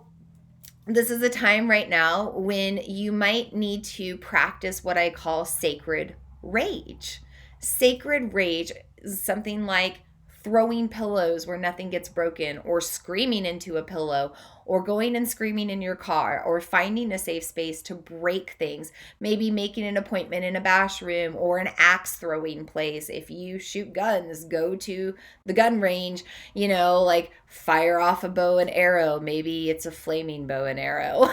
this is a time right now when you might need to practice what I call sacred rage. Sacred rage is something like throwing pillows where nothing gets broken, or screaming into a pillow, or going and screaming in your car, or finding a safe space to break things, maybe making an appointment in a bash room or an axe throwing place. If you shoot guns, go to the gun range, like fire off a bow and arrow. Maybe it's a flaming bow and arrow,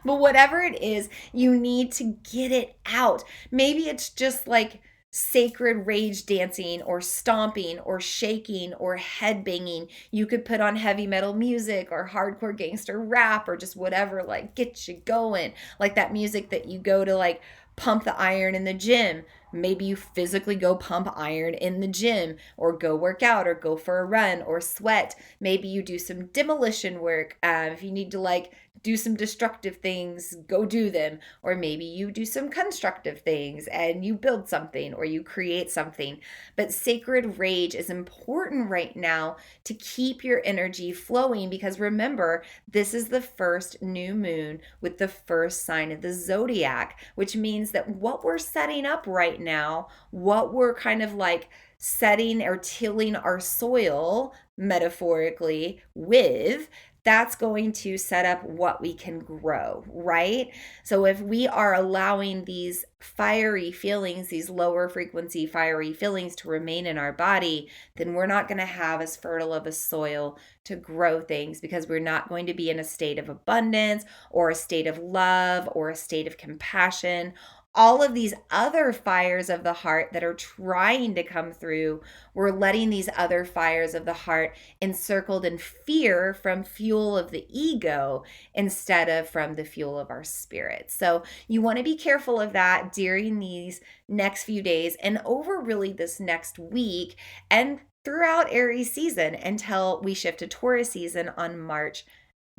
but whatever it is, you need to get it out. Maybe it's just like sacred rage dancing or stomping or shaking or headbanging. You could put on heavy metal music or hardcore gangster rap or just whatever, like get you going. Like that music that you go to like pump the iron in the gym. Maybe you physically go pump iron in the gym or go work out or go for a run or sweat. Maybe you do some demolition work. If you need to like do some destructive things, go do them. Or maybe you do some constructive things and you build something or you create something. But sacred rage is important right now to keep your energy flowing, because remember, this is the first new moon with the first sign of the zodiac, which means that what we're setting up right now, what we're kind of like setting or tilling our soil metaphorically with, that's going to set up what we can grow, right? So if we are allowing these fiery feelings, these lower frequency fiery feelings to remain in our body, then we're not going to have as fertile of a soil to grow things, because we're not going to be in a state of abundance or a state of love or a state of compassion. All of these other fires of the heart that are trying to come through, we're letting these other fires of the heart encircled in fear from fuel of the ego instead of from the fuel of our spirit. So you want to be careful of that during these next few days and over really this next week and throughout Aries season until we shift to Taurus season on March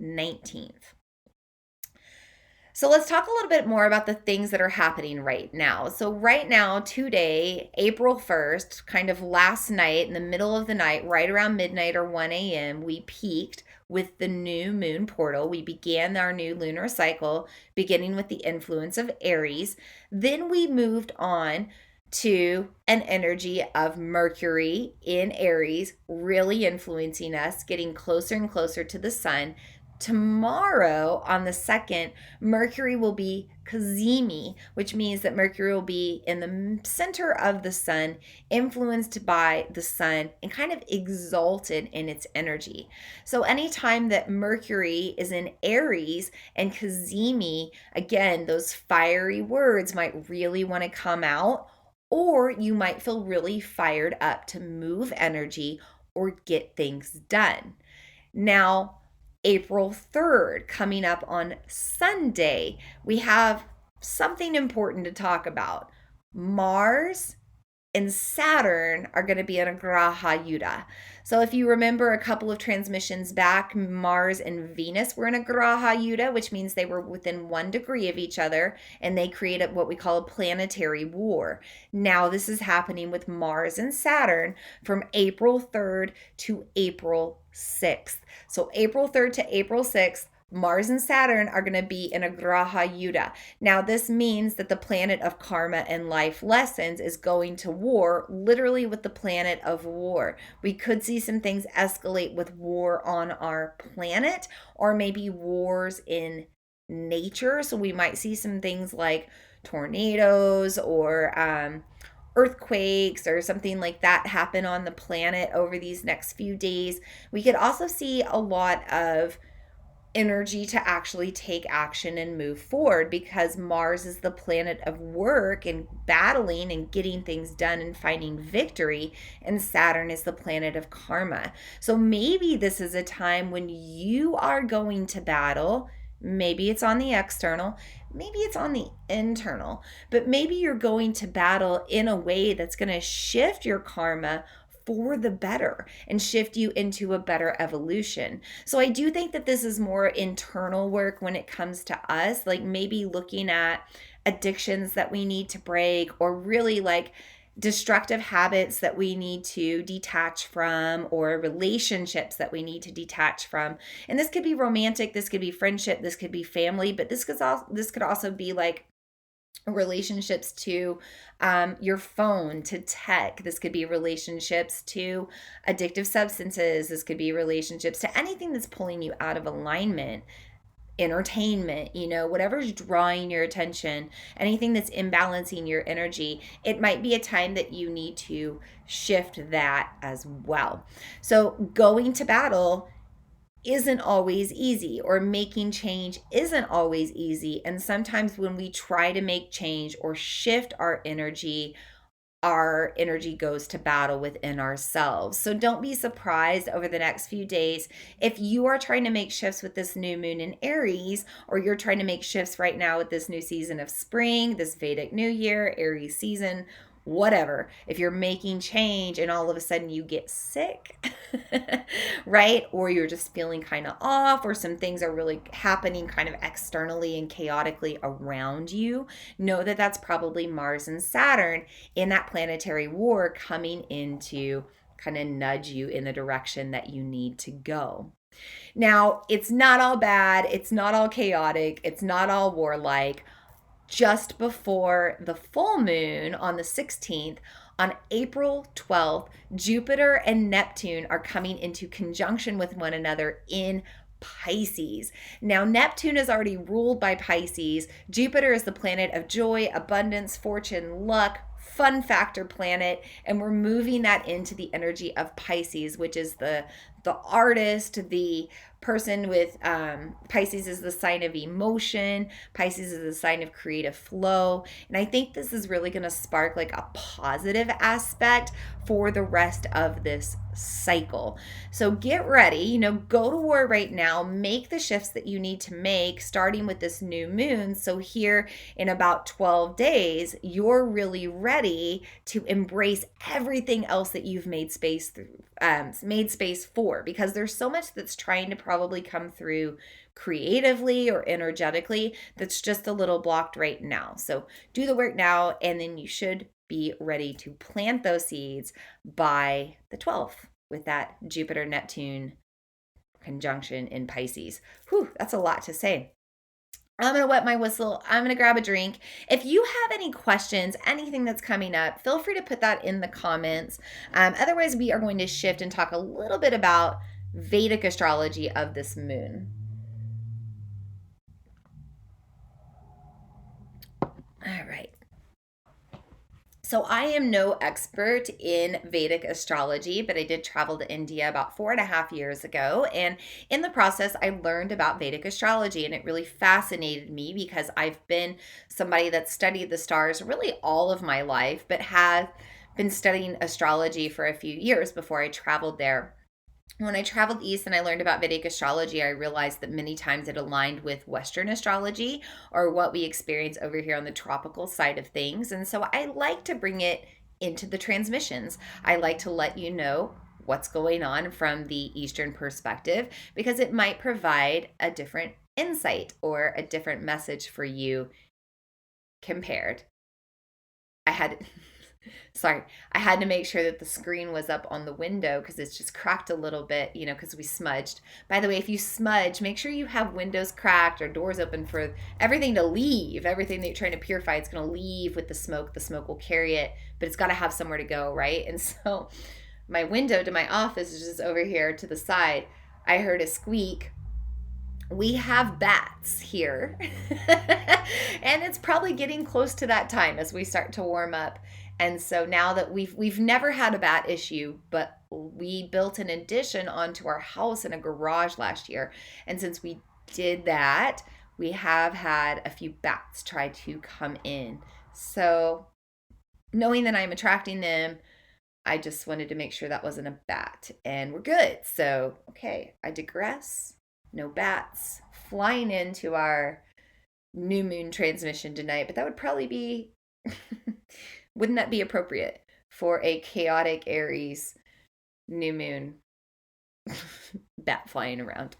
19th. So let's talk a little bit more about the things that are happening right now. So right now, today, April 1st, kind of last night, in the middle of the night, right around midnight or 1 a.m., we peaked with the new moon portal. We began our new lunar cycle, beginning with the influence of Aries. Then we moved on to an energy of Mercury in Aries, really influencing us, getting closer and closer to the sun. Tomorrow, on the 2nd, Mercury will be cazimi, which means that Mercury will be in the center of the sun, influenced by the sun, and kind of exalted in its energy. So anytime that Mercury is in Aries and cazimi, again, those fiery words might really want to come out, or you might feel really fired up to move energy or get things done. Now, April 3rd, coming up on Sunday, we have something important to talk about. Mars and Saturn are going to be in a Graha Yuddha. So if you remember a couple of transmissions back, Mars and Venus were in a Graha Yuddha, which means they were within 1 degree of each other, and they created what we call a planetary war. Now this is happening with Mars and Saturn from April 3rd to April 6th. So April 3rd to April 6th, Mars and Saturn are going to be in a Graha Yuddha. Now, this means that the planet of karma and life lessons is going to war, literally with the planet of war. We could see some things escalate with war on our planet, or maybe wars in nature. So we might see some things like tornadoes or earthquakes or something like that happen on the planet over these next few days. We could also see a lot of energy to actually take action and move forward, because Mars is the planet of work and battling and getting things done and finding victory, and Saturn is the planet of karma. So maybe this is a time when you are going to battle. Maybe it's on the external, maybe it's on the internal, but maybe you're going to battle in a way that's going to shift your karma for the better and shift you into a better evolution. So I do think that this is more internal work when it comes to us, like maybe looking at addictions that we need to break, or really like destructive habits that we need to detach from, or relationships that we need to detach from. And this could be romantic, this could be friendship, this could be family, but this could also be like relationships to your phone, to tech. This could be relationships to addictive substances. This could be relationships to anything that's pulling you out of alignment, entertainment, whatever's drawing your attention, anything that's imbalancing your energy. It might be a time that you need to shift that as well. So going to battle isn't always easy, or making change isn't always easy. And sometimes when we try to make change or shift our energy goes to battle within ourselves. So don't be surprised over the next few days if you are trying to make shifts with this new moon in Aries, or you're trying to make shifts right now with this new season of spring, this Vedic New Year, Aries season, whatever. If you're making change and all of a sudden you get sick, right? Or you're just feeling kind of off, or some things are really happening kind of externally and chaotically around you, know that that's probably Mars and Saturn in that planetary war coming in to kind of nudge you in the direction that you need to go. Now, it's not all bad. It's not all chaotic. It's not all warlike. Just before the full moon on the 16th, on April 12th, Jupiter and Neptune are coming into conjunction with one another in Pisces. Now, Neptune is already ruled by Pisces. Jupiter is the planet of joy, abundance, fortune, luck, fun factor planet, and we're moving that into the energy of Pisces, which is the artist, the person with Pisces is the sign of emotion. Pisces is the sign of creative flow. And I think this is really going to spark like a positive aspect for the rest of this cycle. So get ready, go to war right now, make the shifts that you need to make starting with this new moon. So here in about 12 days, you're really ready to embrace everything else that you've made space for, because there's so much that's trying to probably come through creatively or energetically that's just a little blocked right now. So do the work now, and then you should be ready to plant those seeds by the 12th with that Jupiter Neptune conjunction in Pisces. Whew, that's a lot to say. I'm going to wet my whistle. I'm going to grab a drink. If you have any questions, anything that's coming up, feel free to put that in the comments. Otherwise, we are going to shift and talk a little bit about Vedic astrology of this moon. All right. So I am no expert in Vedic astrology, but I did travel to India about 4.5 years ago. And in the process, I learned about Vedic astrology, and it really fascinated me because I've been somebody that studied the stars really all of my life, but have been studying astrology for a few years before I traveled there. When I traveled east and I learned about Vedic astrology, I realized that many times it aligned with Western astrology, or what we experience over here on the tropical side of things. And so I like to bring it into the transmissions. I like to let you know what's going on from the Eastern perspective, because it might provide a different insight or a different message for you compared. I had to make sure that the screen was up on the window because it's just cracked a little bit, because we smudged. By the way, if you smudge, make sure you have windows cracked or doors open for everything to leave. Everything that you're trying to purify, it's going to leave with the smoke. The smoke will carry it, but it's got to have somewhere to go, right? And so my window to my office is just over here to the side. I heard a squeak. We have bats here, and it's probably getting close to that time as we start to warm up. And so now that we've never had a bat issue, but we built an addition onto our house in a garage last year. And since we did that, we have had a few bats try to come in. So knowing that I'm attracting them, I just wanted to make sure that wasn't a bat, and we're good. So, okay, I digress. No bats flying into our new moon transmission tonight, but that would probably be wouldn't that be appropriate for a chaotic Aries new moon? Bat flying around.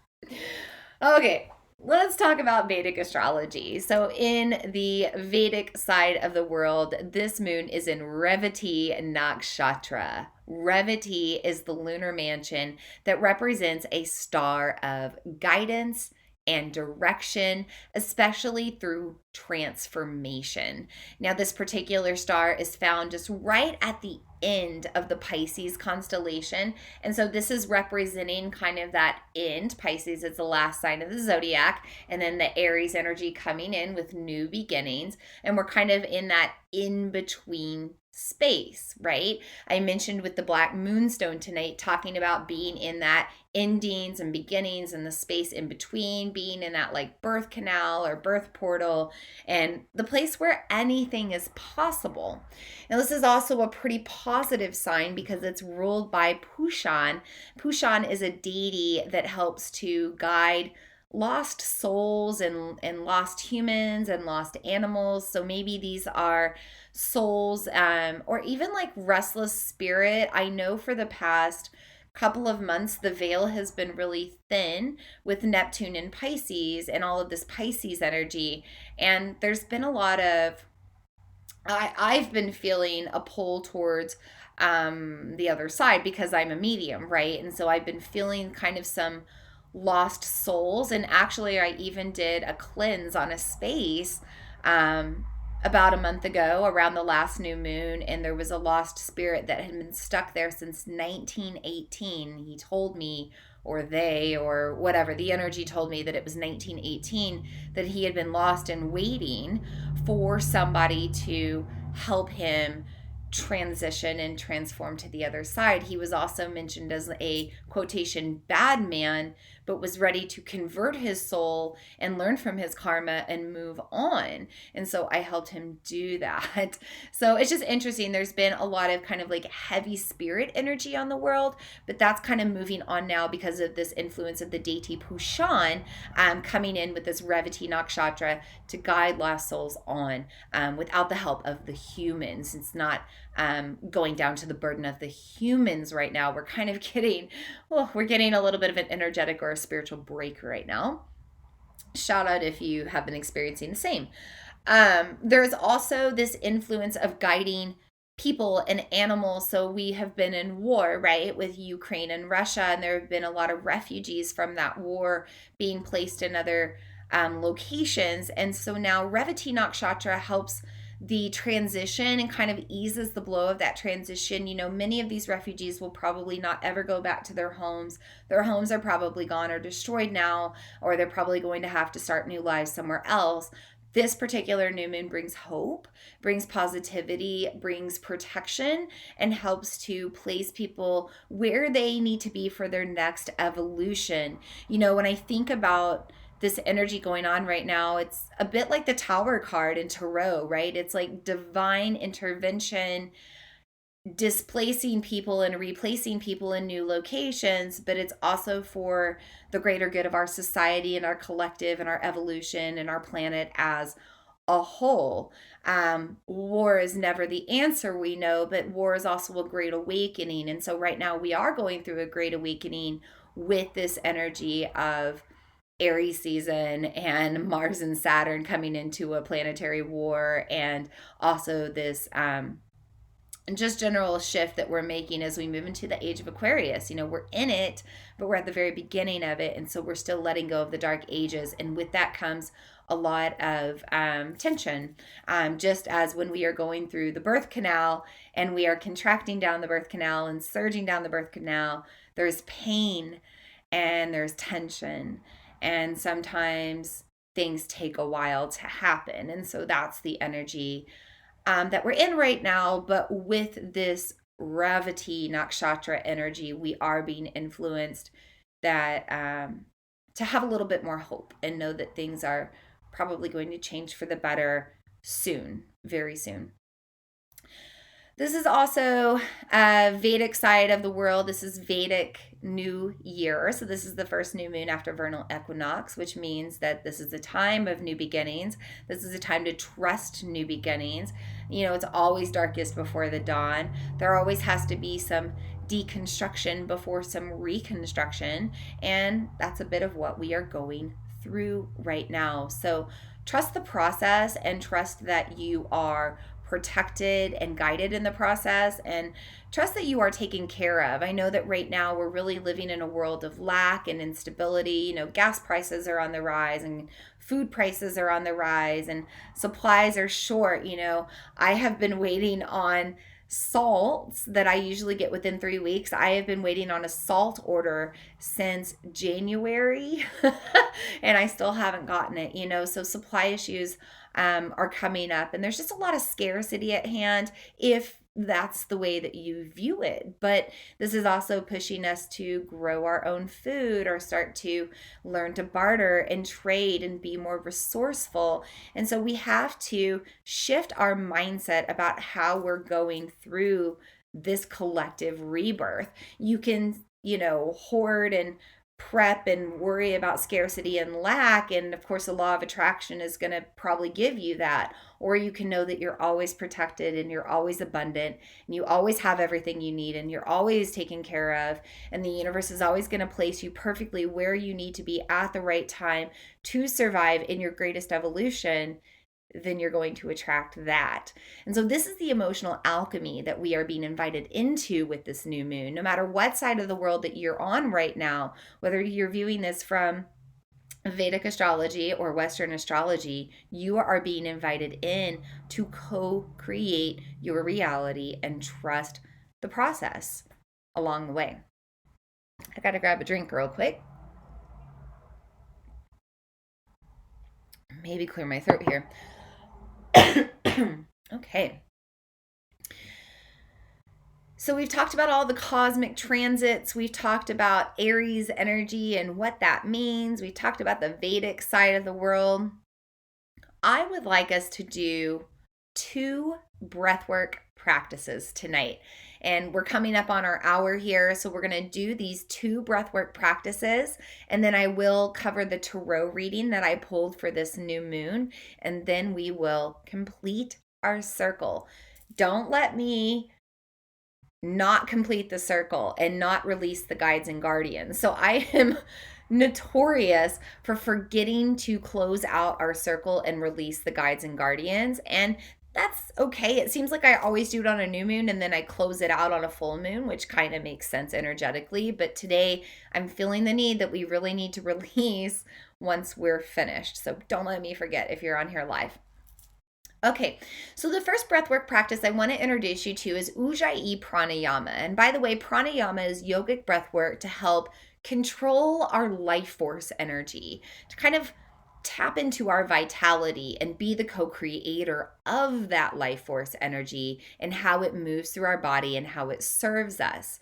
Okay, let's talk about Vedic astrology. So in the Vedic side of the world, this moon is in Revati Nakshatra. Revati is the lunar mansion that represents a star of guidance and direction, especially through transformation. Now, this particular star is found just right at the end of the Pisces constellation. And so this is representing kind of that end. Pisces is the last sign of the zodiac, and then the Aries energy coming in with new beginnings. And we're kind of in that in between space, right? I mentioned with the Black Moonstone tonight, talking about being in that endings and beginnings and the space in between, being in that like birth canal or birth portal, and the place where anything is possible. Now, this is also a pretty positive sign because it's ruled by Pushan. Pushan is a deity that helps to guide lost souls and lost humans and lost animals. So maybe these are souls, or even like restless spirit. I know for the past couple of months the veil has been really thin with Neptune and Pisces and all of this Pisces energy, and there's been a lot of I've been feeling a pull towards the other side because I'm a medium, right? And so I've been feeling kind of some lost souls. And actually, I even did a cleanse on a space about a month ago around the last new moon. And there was a lost spirit that had been stuck there since 1918. He told me, or they, or whatever, the energy told me that it was 1918 that he had been lost and waiting for somebody to help him transition and transform to the other side. He was also mentioned as a quotation bad man, but was ready to convert his soul and learn from his karma and move on. And so I helped him do that. So it's just interesting. There's been a lot of kind of like heavy spirit energy on the world, but that's kind of moving on now because of this influence of the deity Pushan coming in with this Revati Nakshatra to guide lost souls on without the help of the humans. It's not going down to the burden of the humans right now. We're kind of getting, we're getting a little bit of an energetic or a spiritual break right now. Shout out if you have been experiencing the same. There's also this influence of guiding people and animals. So we have been in war, right, with Ukraine and Russia, and there have been a lot of refugees from that war being placed in other locations. And so now Revati Nakshatra helps the transition and kind of eases the blow of that transition. You know, many of these refugees will probably not ever go back to their homes. Their homes are probably gone or destroyed now, or they're probably going to have to start new lives somewhere else. This particular new moon brings hope, brings positivity, brings protection, and helps to place people where they need to be for their next evolution. You know, when I think about this energy going on right now, it's a bit like the Tower card in Tarot, right? It's like divine intervention, displacing people and replacing people in new locations, but it's also for the greater good of our society and our collective and our evolution and our planet as a whole. War is never the answer, we know, but war is also a great awakening. And so right now we are going through a great awakening with this energy of Aries season and Mars and Saturn coming into a planetary war, and also this just general shift that we're making as we move into the age of Aquarius. You know, we're in it, but we're at the very beginning of it, and so we're still letting go of the dark ages, and with that comes a lot of tension, just as when we are going through the birth canal and we are contracting down the birth canal and surging down the birth canal, there's pain and there's tension. And sometimes things take a while to happen. And so that's the energy that we're in right now. But with this Revati Nakshatra energy, we are being influenced that to have a little bit more hope and know that things are probably going to change for the better soon, very soon. This is also a Vedic side of the world. This is Vedic New Year. So this is the first new moon after vernal equinox, which means that this is a time of new beginnings. This is a time to trust new beginnings. You know, it's always darkest before the dawn. There always has to be some deconstruction before some reconstruction. And that's a bit of what we are going through right now. So trust the process and trust that you are protected and guided in the process, and trust that you are taken care of. I know that right now we're really living in a world of lack and instability. Gas prices are on the rise, and food prices are on the rise, and supplies are short. I have been waiting on salts that I usually get within 3 weeks. I have been waiting on a salt order since January and I still haven't gotten it, so supply issues are coming up, and there's just a lot of scarcity at hand if that's the way that you view it. But this is also pushing us to grow our own food or start to learn to barter and trade and be more resourceful. And so we have to shift our mindset about how we're going through this collective rebirth. You can, hoard and prep and worry about scarcity and lack, and of course the law of attraction is going to probably give you that. Or you can know that you're always protected and you're always abundant and you always have everything you need and you're always taken care of, and the universe is always going to place you perfectly where you need to be at the right time to survive in your greatest evolution. Then you're going to attract that. And so this is the emotional alchemy that we are being invited into with this new moon. No matter what side of the world that you're on right now, whether you're viewing this from Vedic astrology or Western astrology, you are being invited in to co-create your reality and trust the process along the way. I got to grab a drink real quick. Maybe clear my throat here. Okay. So we've talked about all the cosmic transits. We've talked about Aries energy and what that means. We've talked about the Vedic side of the world. I would like us to do 2 breathwork practices tonight. And we're coming up on our hour here, so we're going to do these 2 breathwork practices, and then I will cover the tarot reading that I pulled for this new moon, and then we will complete our circle. Don't let me not complete the circle and not release the guides and guardians. So I am notorious for forgetting to close out our circle and release the guides and guardians, and that's okay. It seems like I always do it on a new moon and then I close it out on a full moon, which kind of makes sense energetically. But today I'm feeling the need that we really need to release once we're finished. So don't let me forget if you're on here live. Okay, so the first breathwork practice I want to introduce you to is Ujjayi Pranayama. And by the way, pranayama is yogic breathwork to help control our life force energy, to kind of tap into our vitality and be the co-creator of that life force energy and how it moves through our body and how it serves us.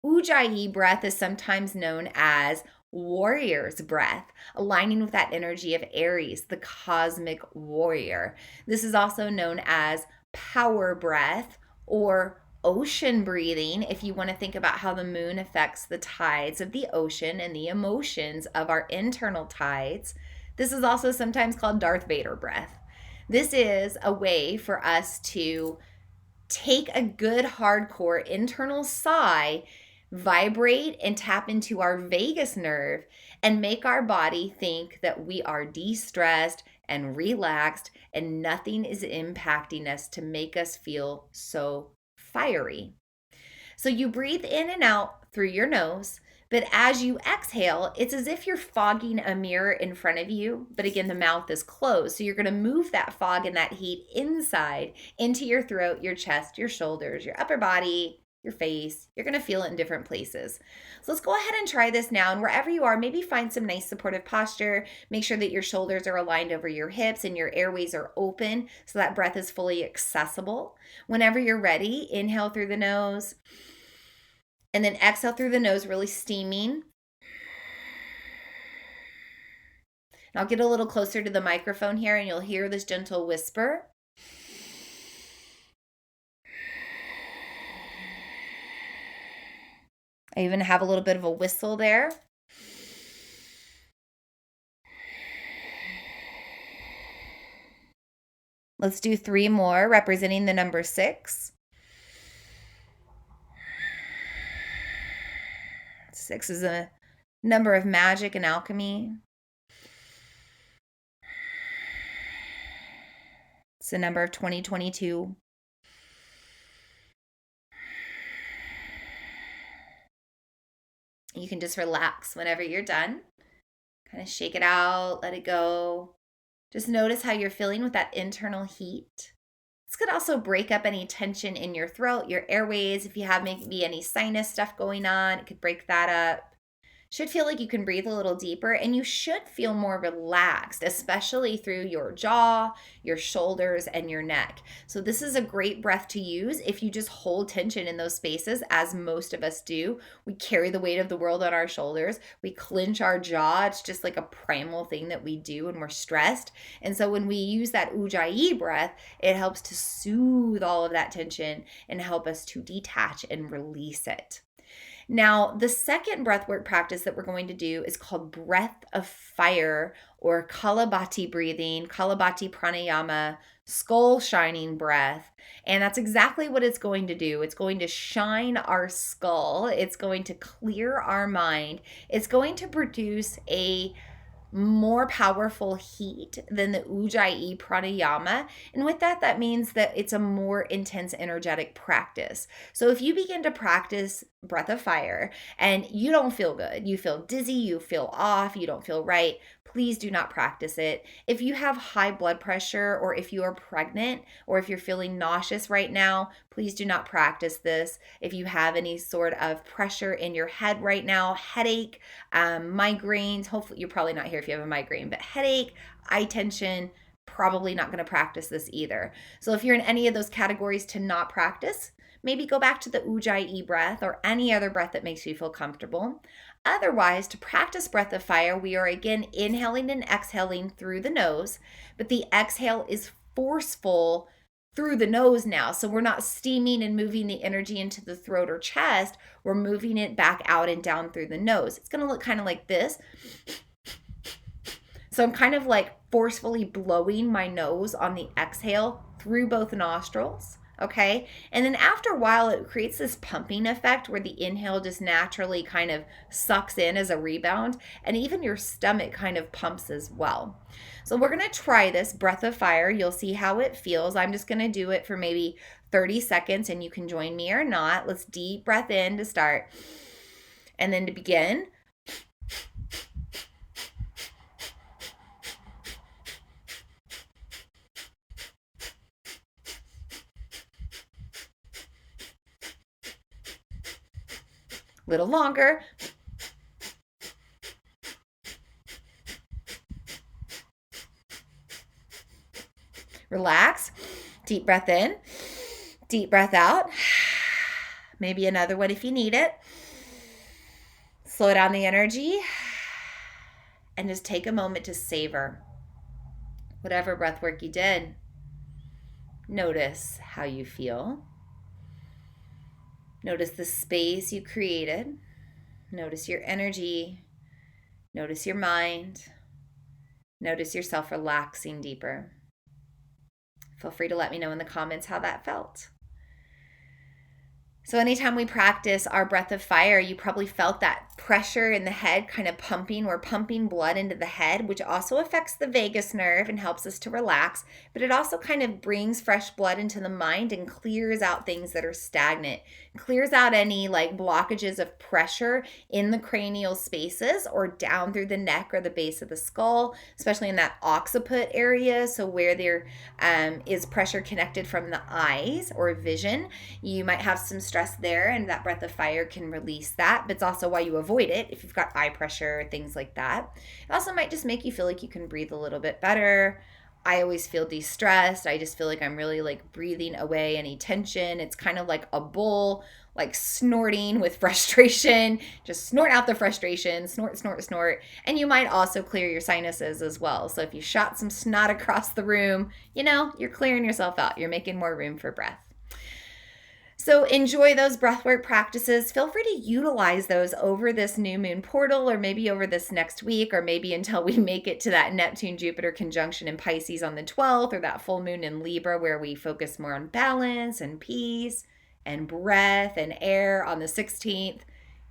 Ujjayi breath is sometimes known as warrior's breath, aligning with that energy of Aries, the cosmic warrior. This is also known as power breath or ocean breathing, if you want to think about how the moon affects the tides of the ocean and the emotions of our internal tides. This is also sometimes called Darth Vader breath. This is a way for us to take a good hardcore internal sigh, vibrate and tap into our vagus nerve, and make our body think that we are de-stressed and relaxed and nothing is impacting us to make us feel so fiery. So you breathe in and out through your nose, but as you exhale, it's as if you're fogging a mirror in front of you, but again, the mouth is closed. So you're going to move that fog and that heat inside into your throat, your chest, your shoulders, your upper body, your face. You're going to feel it in different places. So let's go ahead and try this now. And wherever you are, maybe find some nice supportive posture. Make sure that your shoulders are aligned over your hips and your airways are open so that breath is fully accessible. Whenever you're ready, inhale through the nose and then exhale through the nose, really steaming. And I'll get a little closer to the microphone here and you'll hear this gentle whisper. I even have a little bit of a whistle there. Let's do 3 more, representing the number 6. 6 is a number of magic and alchemy. It's the number of 2022. You can just relax whenever you're done. Kind of shake it out, let it go. Just notice how you're feeling with that internal heat. This could also break up any tension in your throat, your airways. If you have maybe any sinus stuff going on, it could break that up. Should feel like you can breathe a little deeper, and you should feel more relaxed, especially through your jaw, your shoulders, and your neck. So this is a great breath to use if you just hold tension in those spaces, as most of us do. We carry the weight of the world on our shoulders. We clench our jaw. It's just like a primal thing that we do when we're stressed. And so when we use that Ujjayi breath, it helps to soothe all of that tension and help us to detach and release it. Now, the second breathwork practice that we're going to do is called breath of fire, or Kalabati breathing, Kalabati pranayama, skull shining breath. And that's exactly what it's going to do. It's going to shine our skull. It's going to clear our mind. It's going to produce a more powerful heat than the Ujjayi pranayama. And with that, that means that it's a more intense energetic practice. So if you begin to practice breath of fire and you don't feel good, you feel dizzy, you feel off, you don't feel right, please do not practice it. If you have high blood pressure, or if you are pregnant, or if you're feeling nauseous right now, please do not practice this. If you have any sort of pressure in your head right now, headache, migraines, hopefully you're probably not here if you have a migraine, but headache, eye tension, probably not going to practice this either. So if you're in any of those categories to not practice, maybe go back to the Ujjayi breath or any other breath that makes you feel comfortable. Otherwise, to practice breath of fire, we are again inhaling and exhaling through the nose, but the exhale is forceful through the nose now. So we're not steaming and moving the energy into the throat or chest. We're moving it back out and down through the nose. It's going to look kind of like this. So I'm kind of like forcefully blowing my nose on the exhale through both nostrils. Okay. And then after a while, it creates this pumping effect where the inhale just naturally kind of sucks in as a rebound. And even your stomach kind of pumps as well. So we're going to try this breath of fire. You'll see how it feels. I'm just going to do it for maybe 30 seconds and you can join me or not. Let's deep breath in to start. And then to begin. Little longer. Relax. Deep breath in. Deep breath out. Maybe another one if you need it. Slow down the energy. And just take a moment to savor whatever breath work you did. Notice how you feel. Notice the space you created. Notice your energy. Notice your mind. Notice yourself relaxing deeper. Feel free to let me know in the comments how that felt. So anytime we practice our breath of fire, you probably felt that pressure in the head kind of pumping. We're pumping blood into the head, which also affects the vagus nerve and helps us to relax. But it also kind of brings fresh blood into the mind and clears out things that are stagnant. Clears out any like blockages of pressure in the cranial spaces or down through the neck or the base of the skull, especially in that occiput area. So where there is pressure connected from the eyes or vision, you might have some stress there, and that breath of fire can release that. But it's also why you avoid it if you've got eye pressure, things like that. It also might just make you feel like you can breathe a little bit better. I always feel de-stressed. I just feel like I'm really like breathing away any tension. It's kind of like a bull, like snorting with frustration. Just snort out the frustration, snort, snort, snort. And you might also clear your sinuses as well. So if you shot some snot across the room, you're clearing yourself out. You're making more room for breath. So enjoy those breathwork practices. Feel free to utilize those over this new moon portal, or maybe over this next week, or maybe until we make it to that Neptune-Jupiter conjunction in Pisces on the 12th, or that full moon in Libra where we focus more on balance and peace and breath and air on the 16th.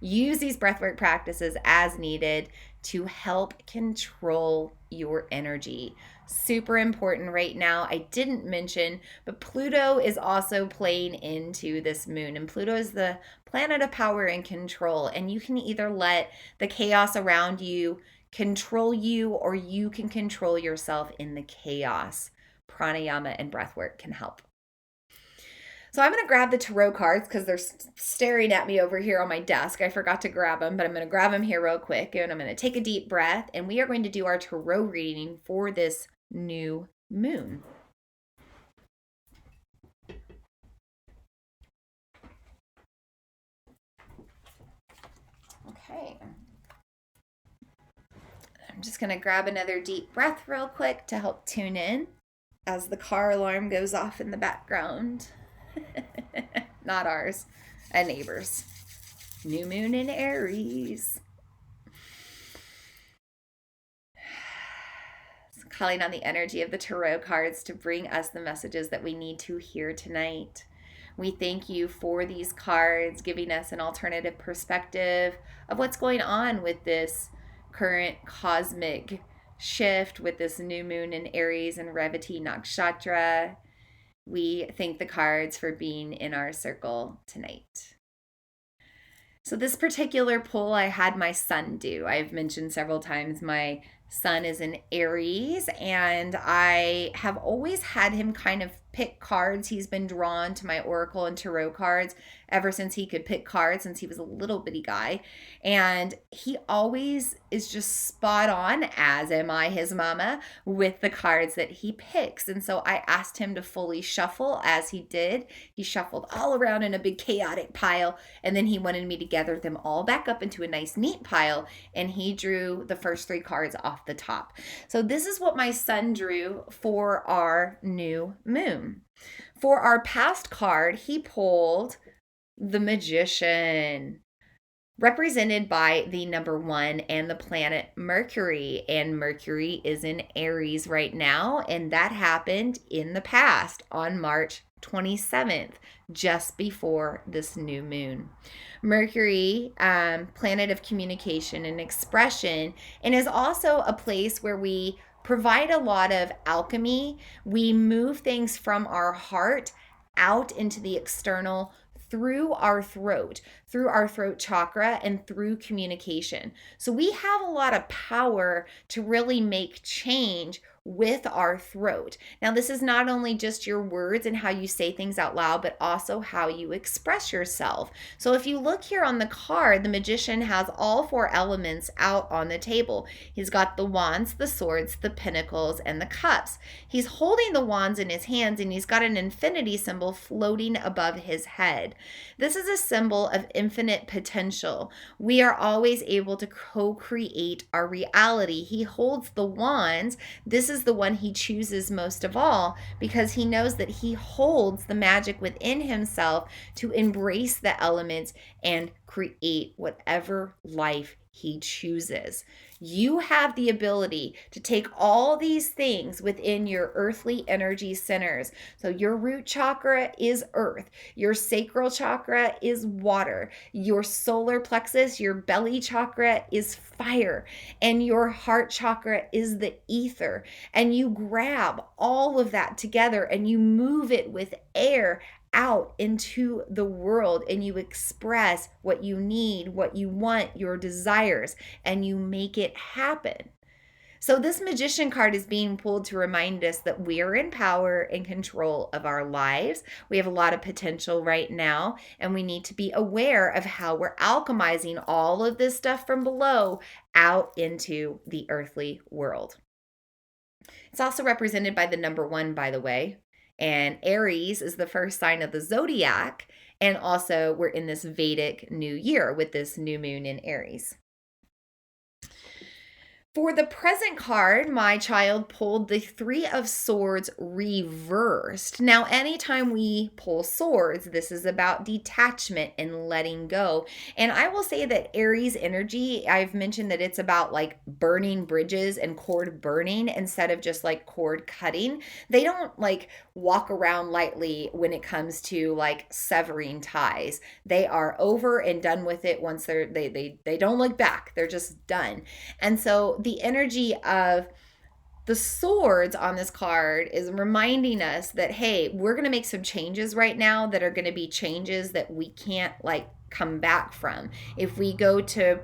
Use these breathwork practices as needed to help control your energy. Super important right now. I didn't mention, but Pluto is also playing into this moon, and Pluto is the planet of power and control. And you can either let the chaos around you control you, or you can control yourself in the chaos. Pranayama and breathwork can help. So I'm going to grab the tarot cards because they're staring at me over here on my desk. I forgot to grab them, but I'm going to grab them here real quick. And I'm going to take a deep breath, and we are going to do our tarot reading for this new moon. Okay. I'm just going to grab another deep breath real quick to help tune in as the car alarm goes off in the background. Not ours, a neighbor's. New moon in Aries. Calling on the energy of the tarot cards to bring us the messages that we need to hear tonight. We thank you for these cards, giving us an alternative perspective of what's going on with this current cosmic shift, with this new moon in Aries and Revati Nakshatra. We thank the cards for being in our circle tonight. So this particular pull I had my son do. I've mentioned several times my son is in Aries, and I have always had him kind of pick cards. He's been drawn to my oracle and tarot cards ever since he could pick cards, since he was a little bitty guy. And he always is just spot on, as am I, his mama, with the cards that he picks. And so I asked him to fully shuffle, as he did. He shuffled all around in a big chaotic pile, and then he wanted me to gather them all back up into a nice neat pile, and he drew the first 3 cards off the top. So this is what my son drew for our new moon. For our past card, he pulled the Magician, represented by the number 1 and the planet Mercury. And Mercury is in Aries right now, and that happened in the past on March 27th, just before this new moon. Mercury, planet of communication and expression, and is also a place where we provide a lot of alchemy. We move things from our heart out into the external through our throat chakra, and through communication. So we have a lot of power to really make change with our throat. Now, this is not only just your words and how you say things out loud, but also how you express yourself. So if you look here on the card, the Magician has all 4 elements out on the table. He's got the wands, the swords, the pentacles, and the cups. He's holding the wands in his hands, and he's got an infinity symbol floating above his head. This is a symbol of infinite potential. We are always able to co-create our reality. He holds the wands. This is the one he chooses most of all, because he knows that he holds the magic within himself to embrace the elements and create whatever life he chooses. You have the ability to take all these things within your earthly energy centers. So your root chakra is earth, your sacral chakra is water, your solar plexus, your belly chakra is fire, and your heart chakra is the ether. And you grab all of that together and you move it with air out into the world, and you express what you need, what you want, your desires, and you make it happen. So this Magician card is being pulled to remind us that we are in power and control of our lives. We have a lot of potential right now, and we need to be aware of how we're alchemizing all of this stuff from below out into the earthly world. It's also represented by the number 1, by the way. And Aries is the first sign of the zodiac. And also we're in this Vedic new year with this new moon in Aries. For the present card, my child pulled the Three of Swords reversed. Now, anytime we pull swords, this is about detachment and letting go. And I will say that Aries energy, I've mentioned that it's about like burning bridges and cord burning instead of just like cord cutting. They don't like walk around lightly when it comes to like severing ties. They are over and done with it once they don't look back. They're just done. And so the energy of the swords on this card is reminding us that, hey, we're going to make some changes right now that are going to be changes that we can't like come back from. If we go to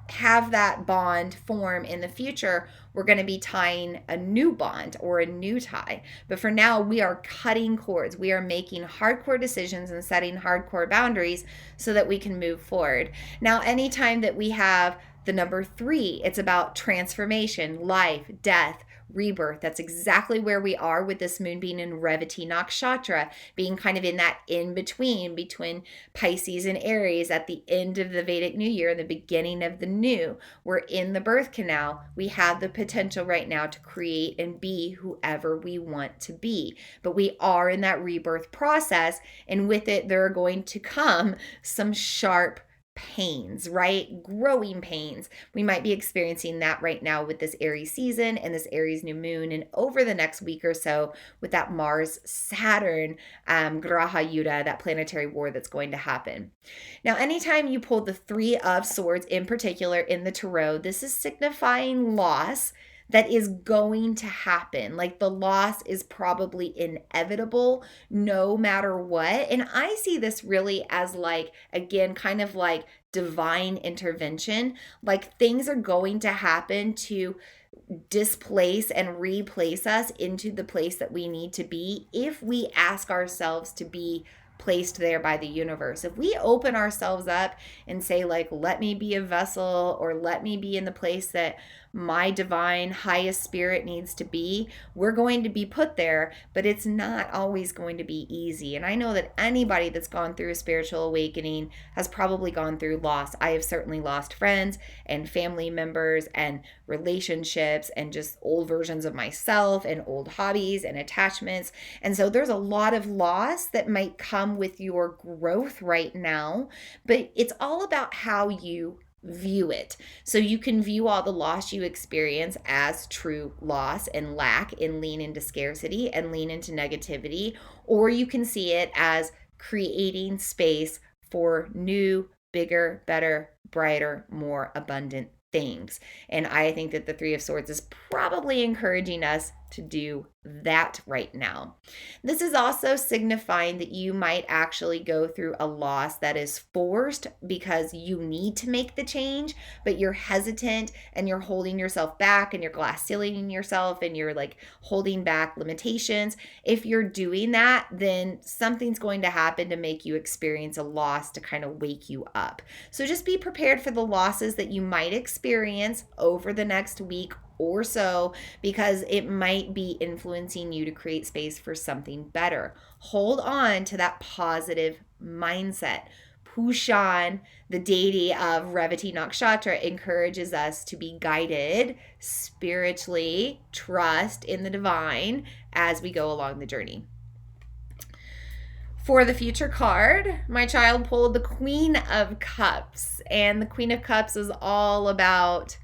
have that bond form in the future, we're going to be tying a new bond or a new tie. But for now, we are cutting cords. We are making hardcore decisions and setting hardcore boundaries so that we can move forward. Now, anytime that we have the number 3, it's about transformation, life, death, rebirth. That's exactly where we are with this moon being in Revati Nakshatra, being kind of in that in between Pisces and Aries at the end of the Vedic New Year and the beginning of the new. We're in the birth canal. We have the potential right now to create and be whoever we want to be. But we are in that rebirth process, and with it, there are going to come some sharp pains, right? Growing pains. We might be experiencing that right now with this Aries season and this Aries new moon, and over the next week or so with that Mars Saturn Graha Yuddha, that planetary war that's going to happen. Now, anytime you pull the 3 of Swords in particular in the tarot, this is signifying loss that is going to happen. Like the loss is probably inevitable no matter what. And I see this really as like, again, kind of like divine intervention. Like things are going to happen to displace and replace us into the place that we need to be if we ask ourselves to be placed there by the universe. If we open ourselves up and say like, let me be a vessel, or let me be in the place that my divine highest spirit needs to be, we're going to be put there, but it's not always going to be easy. And I know that anybody that's gone through a spiritual awakening has probably gone through loss. I have certainly lost friends and family members and relationships and just old versions of myself and old hobbies and attachments. And so there's a lot of loss that might come with your growth right now, but it's all about how you view it. So you can view all the loss you experience as true loss and lack and lean into scarcity and lean into negativity, or you can see it as creating space for new, bigger, better, brighter, more abundant things. And I think that the 3 of Swords is probably encouraging us to do that right now. This is also signifying that you might actually go through a loss that is forced because you need to make the change, but you're hesitant and you're holding yourself back and you're glass ceilinging yourself and you're like holding back limitations. If you're doing that, then something's going to happen to make you experience a loss to kind of wake you up. So just be prepared for the losses that you might experience over the next week or so, because it might be influencing you to create space for something better. Hold on to that positive mindset. Pushan, the deity of Revati Nakshatra, encourages us to be guided spiritually, trust in the divine as we go along the journey. For the future card, my child pulled the Queen of Cups, and the Queen of Cups is all about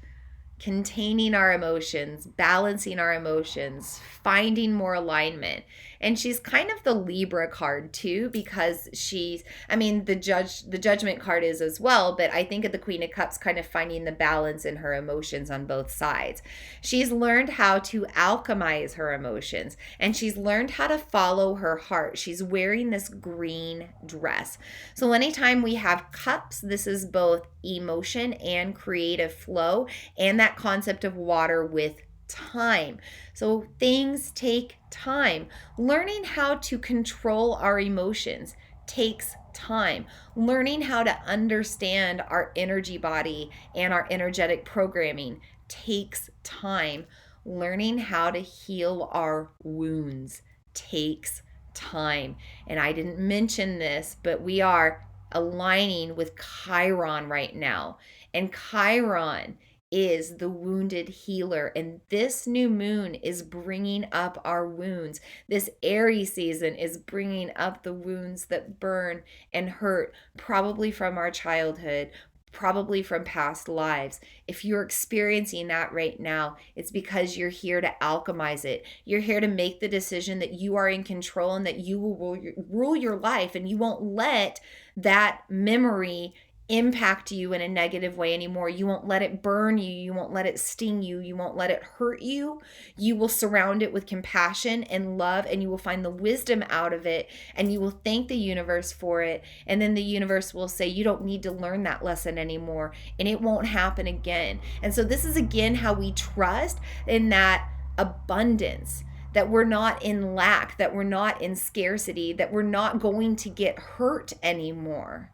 containing our emotions, balancing our emotions, finding more alignment. And she's kind of the Libra card too, because the judgment card is as well, but I think of the Queen of Cups kind of finding the balance in her emotions on both sides. She's learned how to alchemize her emotions, and she's learned how to follow her heart. She's wearing this green dress. So anytime we have cups, this is both emotion and creative flow, and that concept of water with time. So things take time. Learning how to control our emotions takes time. Learning how to understand our energy body and our energetic programming takes time. Learning how to heal our wounds takes time. And I didn't mention this, but we are aligning with Chiron right now. And Chiron is the wounded healer, and this new moon is bringing up our wounds. This Aries season is bringing up the wounds that burn and hurt, probably from our childhood, probably from past lives. If you're experiencing that right now, it's because you're here to alchemize it. You're here to make the decision that you are in control and that you will rule your life, and you won't let that memory impact you in a negative way anymore. You won't let it burn you. You won't let it sting you. You won't let it hurt you. You will surround it with compassion and love, and you will find the wisdom out of it, and you will thank the universe for it. And then the universe will say, you don't need to learn that lesson anymore, and it won't happen again. And so this is again how we trust in that abundance, that we're not in lack, that we're not in scarcity, that we're not going to get hurt anymore.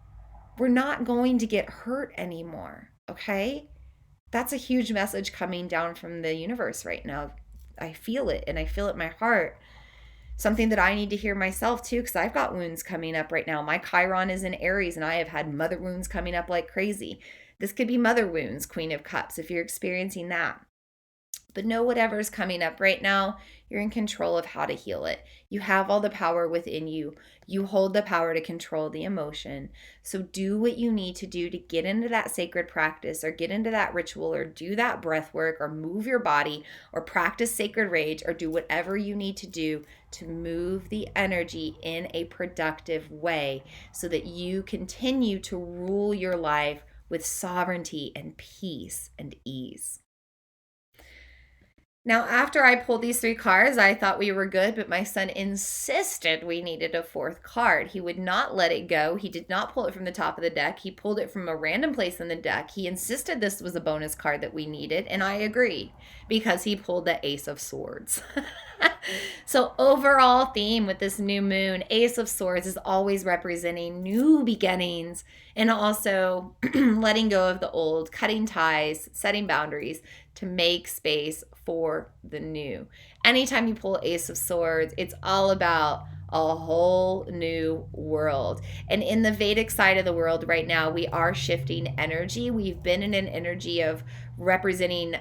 We're not going to get hurt anymore, okay? That's a huge message coming down from the universe right now. I feel it, and I feel it in my heart. Something that I need to hear myself too, because I've got wounds coming up right now. My Chiron is in Aries, and I have had mother wounds coming up like crazy. This could be mother wounds, Queen of Cups, if you're experiencing that. But know whatever is coming up right now, you're in control of how to heal it. You have all the power within you. You hold the power to control the emotion. So do what you need to do to get into that sacred practice, or get into that ritual, or do that breath work, or move your body, or practice sacred rage, or do whatever you need to do to move the energy in a productive way so that you continue to rule your life with sovereignty and peace and ease. Now, after I pulled these 3 cards, I thought we were good, but my son insisted we needed a 4th card. He would not let it go. He did not pull it from the top of the deck. He pulled it from a random place in the deck. He insisted this was a bonus card that we needed, and I agreed because he pulled the Ace of Swords. So overall theme with this new moon, Ace of Swords is always representing new beginnings, and also letting go of the old, cutting ties, setting boundaries to make space for the new. Anytime you pull Ace of Swords, it's all about a whole new world. And in the Vedic side of the world right now, we are shifting energy. We've been in an energy of representing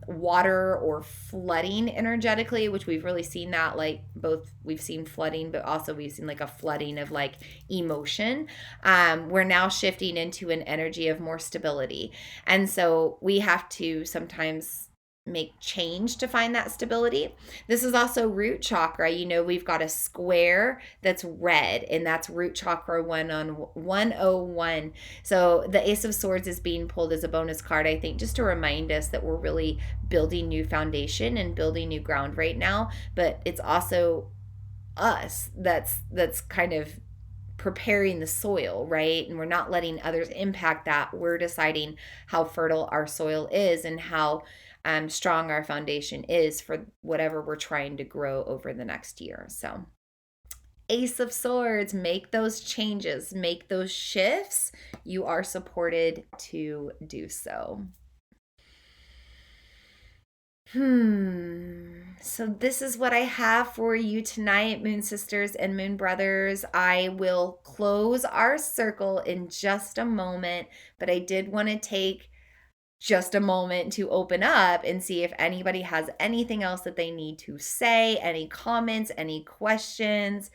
water or flooding energetically, which we've really seen that, like both we've seen flooding, but also we've seen like a flooding of like emotion. We're now shifting into an energy of more stability. And so we have to sometimes make change to find that stability. This is also root chakra. You know, we've got a square that's red, and that's root chakra 101. So the Ace of Swords is being pulled as a bonus card, I think, just to remind us that we're really building new foundation and building new ground right now. But it's also us that's kind of preparing the soil, right? And we're not letting others impact that. We're deciding how fertile our soil is and how strong our foundation is for whatever we're trying to grow over the next year. So Ace of Swords, make those changes, make those shifts. You are supported to do so. So this is what I have for you tonight, Moon Sisters and Moon Brothers. I will close our circle in just a moment, but I did want to take just a moment to open up and see if anybody has anything else that they need to say, any comments, any questions,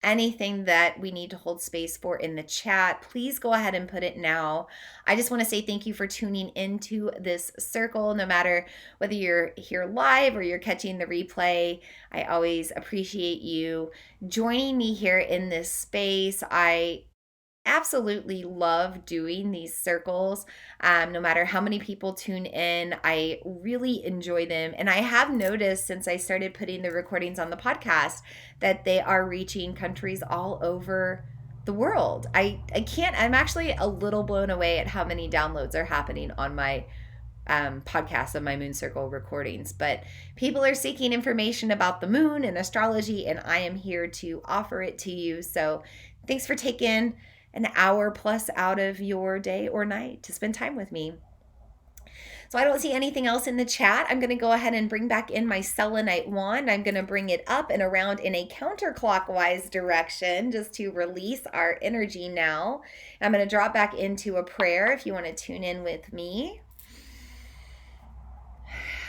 anything that we need to hold space for in the chat. Please go ahead and put it now. I just want to say thank you for tuning into this circle, no matter whether you're here live or you're catching the replay. I always appreciate you joining me here in this space. I absolutely love doing these circles. No matter how many people tune in, I really enjoy them. And I have noticed since I started putting the recordings on the podcast that they are reaching countries all over the world. I'm actually a little blown away at how many downloads are happening on my podcast of my Moon Circle recordings. But people are seeking information about the moon and astrology, and I am here to offer it to you. So thanks for taking an hour plus out of your day or night to spend time with me. So I don't see anything else in the chat. I'm going to go ahead and bring back in my selenite wand. I'm going to bring it up and around in a counterclockwise direction just to release our energy now. I'm going to drop back into a prayer if you want to tune in with me.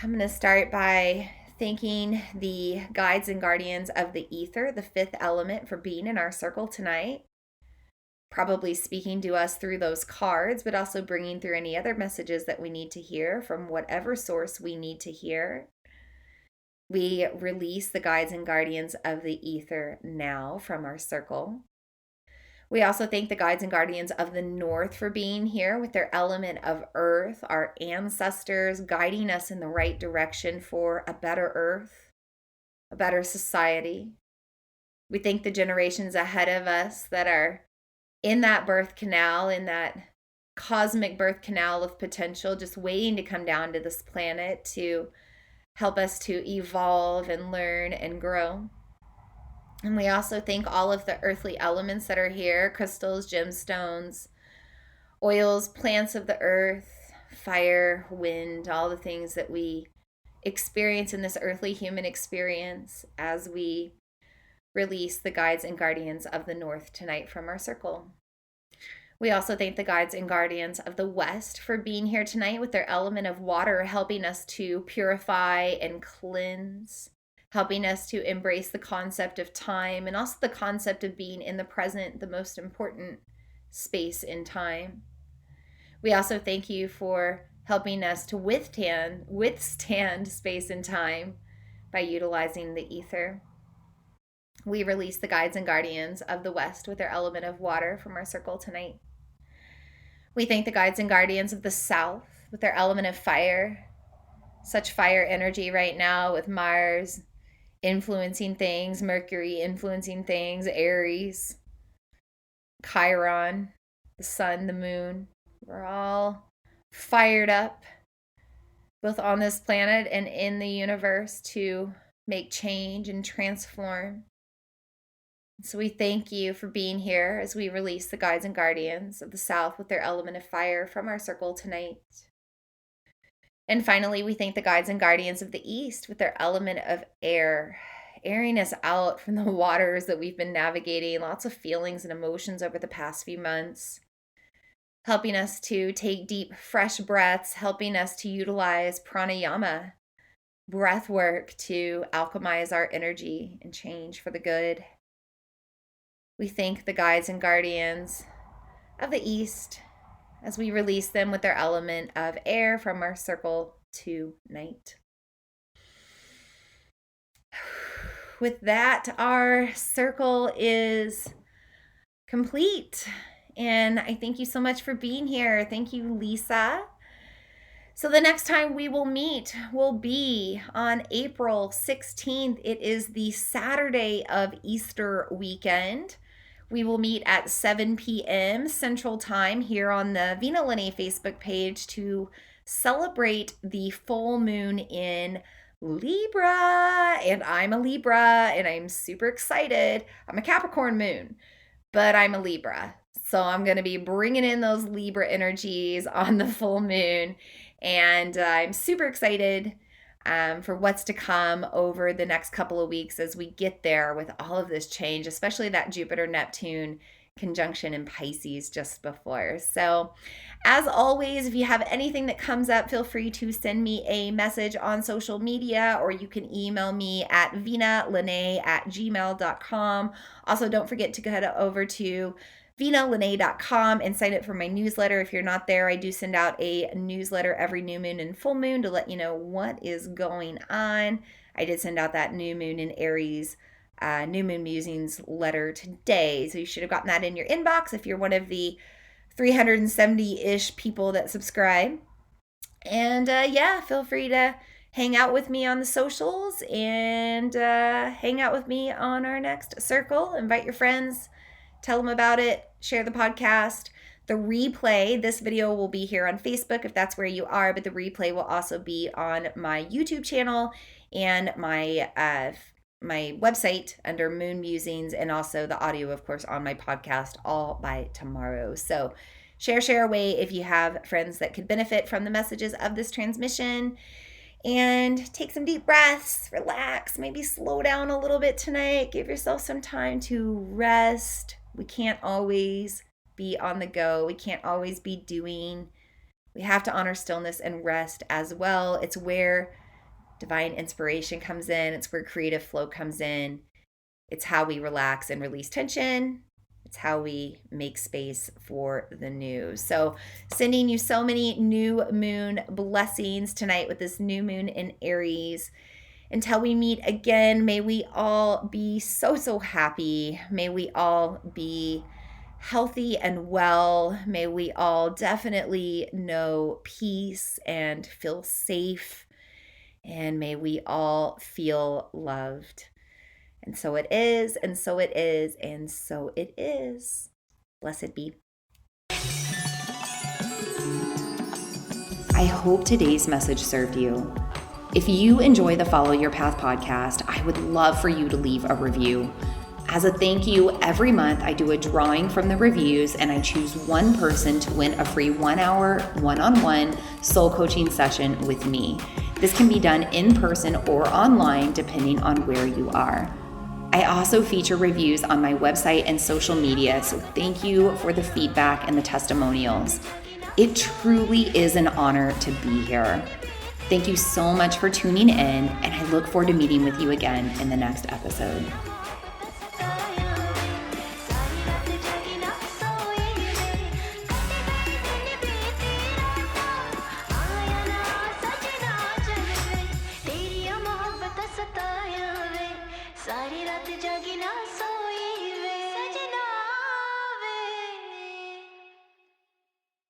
I'm going to start by thanking the guides and guardians of the ether, the fifth element, for being in our circle tonight. Probably speaking to us through those cards, but also bringing through any other messages that we need to hear from whatever source we need to hear. We release the guides and guardians of the ether now from our circle. We also thank the guides and guardians of the north for being here with their element of earth, our ancestors guiding us in the right direction for a better earth, a better society. We thank the generations ahead of us that are in that birth canal, in that cosmic birth canal of potential, just waiting to come down to this planet to help us to evolve and learn and grow. And we also thank all of the earthly elements that are here, crystals, gemstones, oils, plants of the earth, fire, wind, all the things that we experience in this earthly human experience as we release the guides and guardians of the north tonight from our circle. We also thank the guides and guardians of the west for being here tonight with their element of water, helping us to purify and cleanse, helping us to embrace the concept of time and also the concept of being in the present, the most important space in time. We also thank you for helping us to withstand space and time by utilizing the ether. We release the guides and guardians of the west with their element of water from our circle tonight. We thank the guides and guardians of the south with their element of fire. Such fire energy right now with Mars influencing things, Mercury influencing things, Aries, Chiron, the sun, the moon. We're all fired up, both on this planet and in the universe, to make change and transform. So we thank you for being here as we release the guides and guardians of the south with their element of fire from our circle tonight. And finally, we thank the guides and guardians of the east with their element of air, airing us out from the waters that we've been navigating, lots of feelings and emotions over the past few months, helping us to take deep, fresh breaths, helping us to utilize pranayama, breath work to alchemize our energy and change for the good. We thank the guides and guardians of the east as we release them with their element of air from our circle tonight. With that, our circle is complete. And I thank you so much for being here. Thank you, Lisa. So the next time we will meet will be on April 16th. It is the Saturday of Easter weekend. We will meet at 7 p.m. Central Time here on the Vina Lene Facebook page to celebrate the full moon in Libra. And I'm a Libra and I'm super excited. I'm a Capricorn moon, but I'm a Libra. So I'm going to be bringing in those Libra energies on the full moon. And I'm super excited for what's to come over the next couple of weeks as we get there with all of this change, especially that Jupiter-Neptune conjunction in Pisces just before. So as always, if you have anything that comes up, feel free to send me a message on social media, or you can email me at vinalene@gmail.com. Also, don't forget to head over to vinalene.com and sign up for my newsletter. If you're not there, I do send out a newsletter every new moon and full moon to let you know what is going on. I did send out that new moon in Aries new moon musings letter today, so you should have gotten that in your inbox if you're one of the 370-ish people that subscribe. And feel free to hang out with me on the socials and hang out with me on our next circle. Invite your friends. Tell them about it. Share the podcast. The replay, this video will be here on Facebook if that's where you are, but the replay will also be on my YouTube channel and my website under Moon Musings, and also the audio, of course, on my podcast all by tomorrow. So share away if you have friends that could benefit from the messages of this transmission. And take some deep breaths, relax, maybe slow down a little bit tonight. Give yourself some time to rest. We can't always be on the go. We can't always be doing. We have to honor stillness and rest as well. It's where divine inspiration comes in. It's where creative flow comes in. It's how we relax and release tension. It's how we make space for the new. So sending you so many new moon blessings tonight with this new moon in Aries. Until we meet again, may we all be so happy. May we all be healthy and well. May we all definitely know peace and feel safe. And may we all feel loved. And so it is, and so it is, and so it is. Blessed be. I hope today's message served you. If you enjoy the Follow Your Path podcast, I would love for you to leave a review. As a thank you, every month I do a drawing from the reviews and I choose one person to win a free 1-hour, one-on-one soul coaching session with me. This can be done in person or online depending on where you are. I also feature reviews on my website and social media, so thank you for the feedback and the testimonials. It truly is an honor to be here. Thank you so much for tuning in, and I look forward to meeting with you again in the next episode.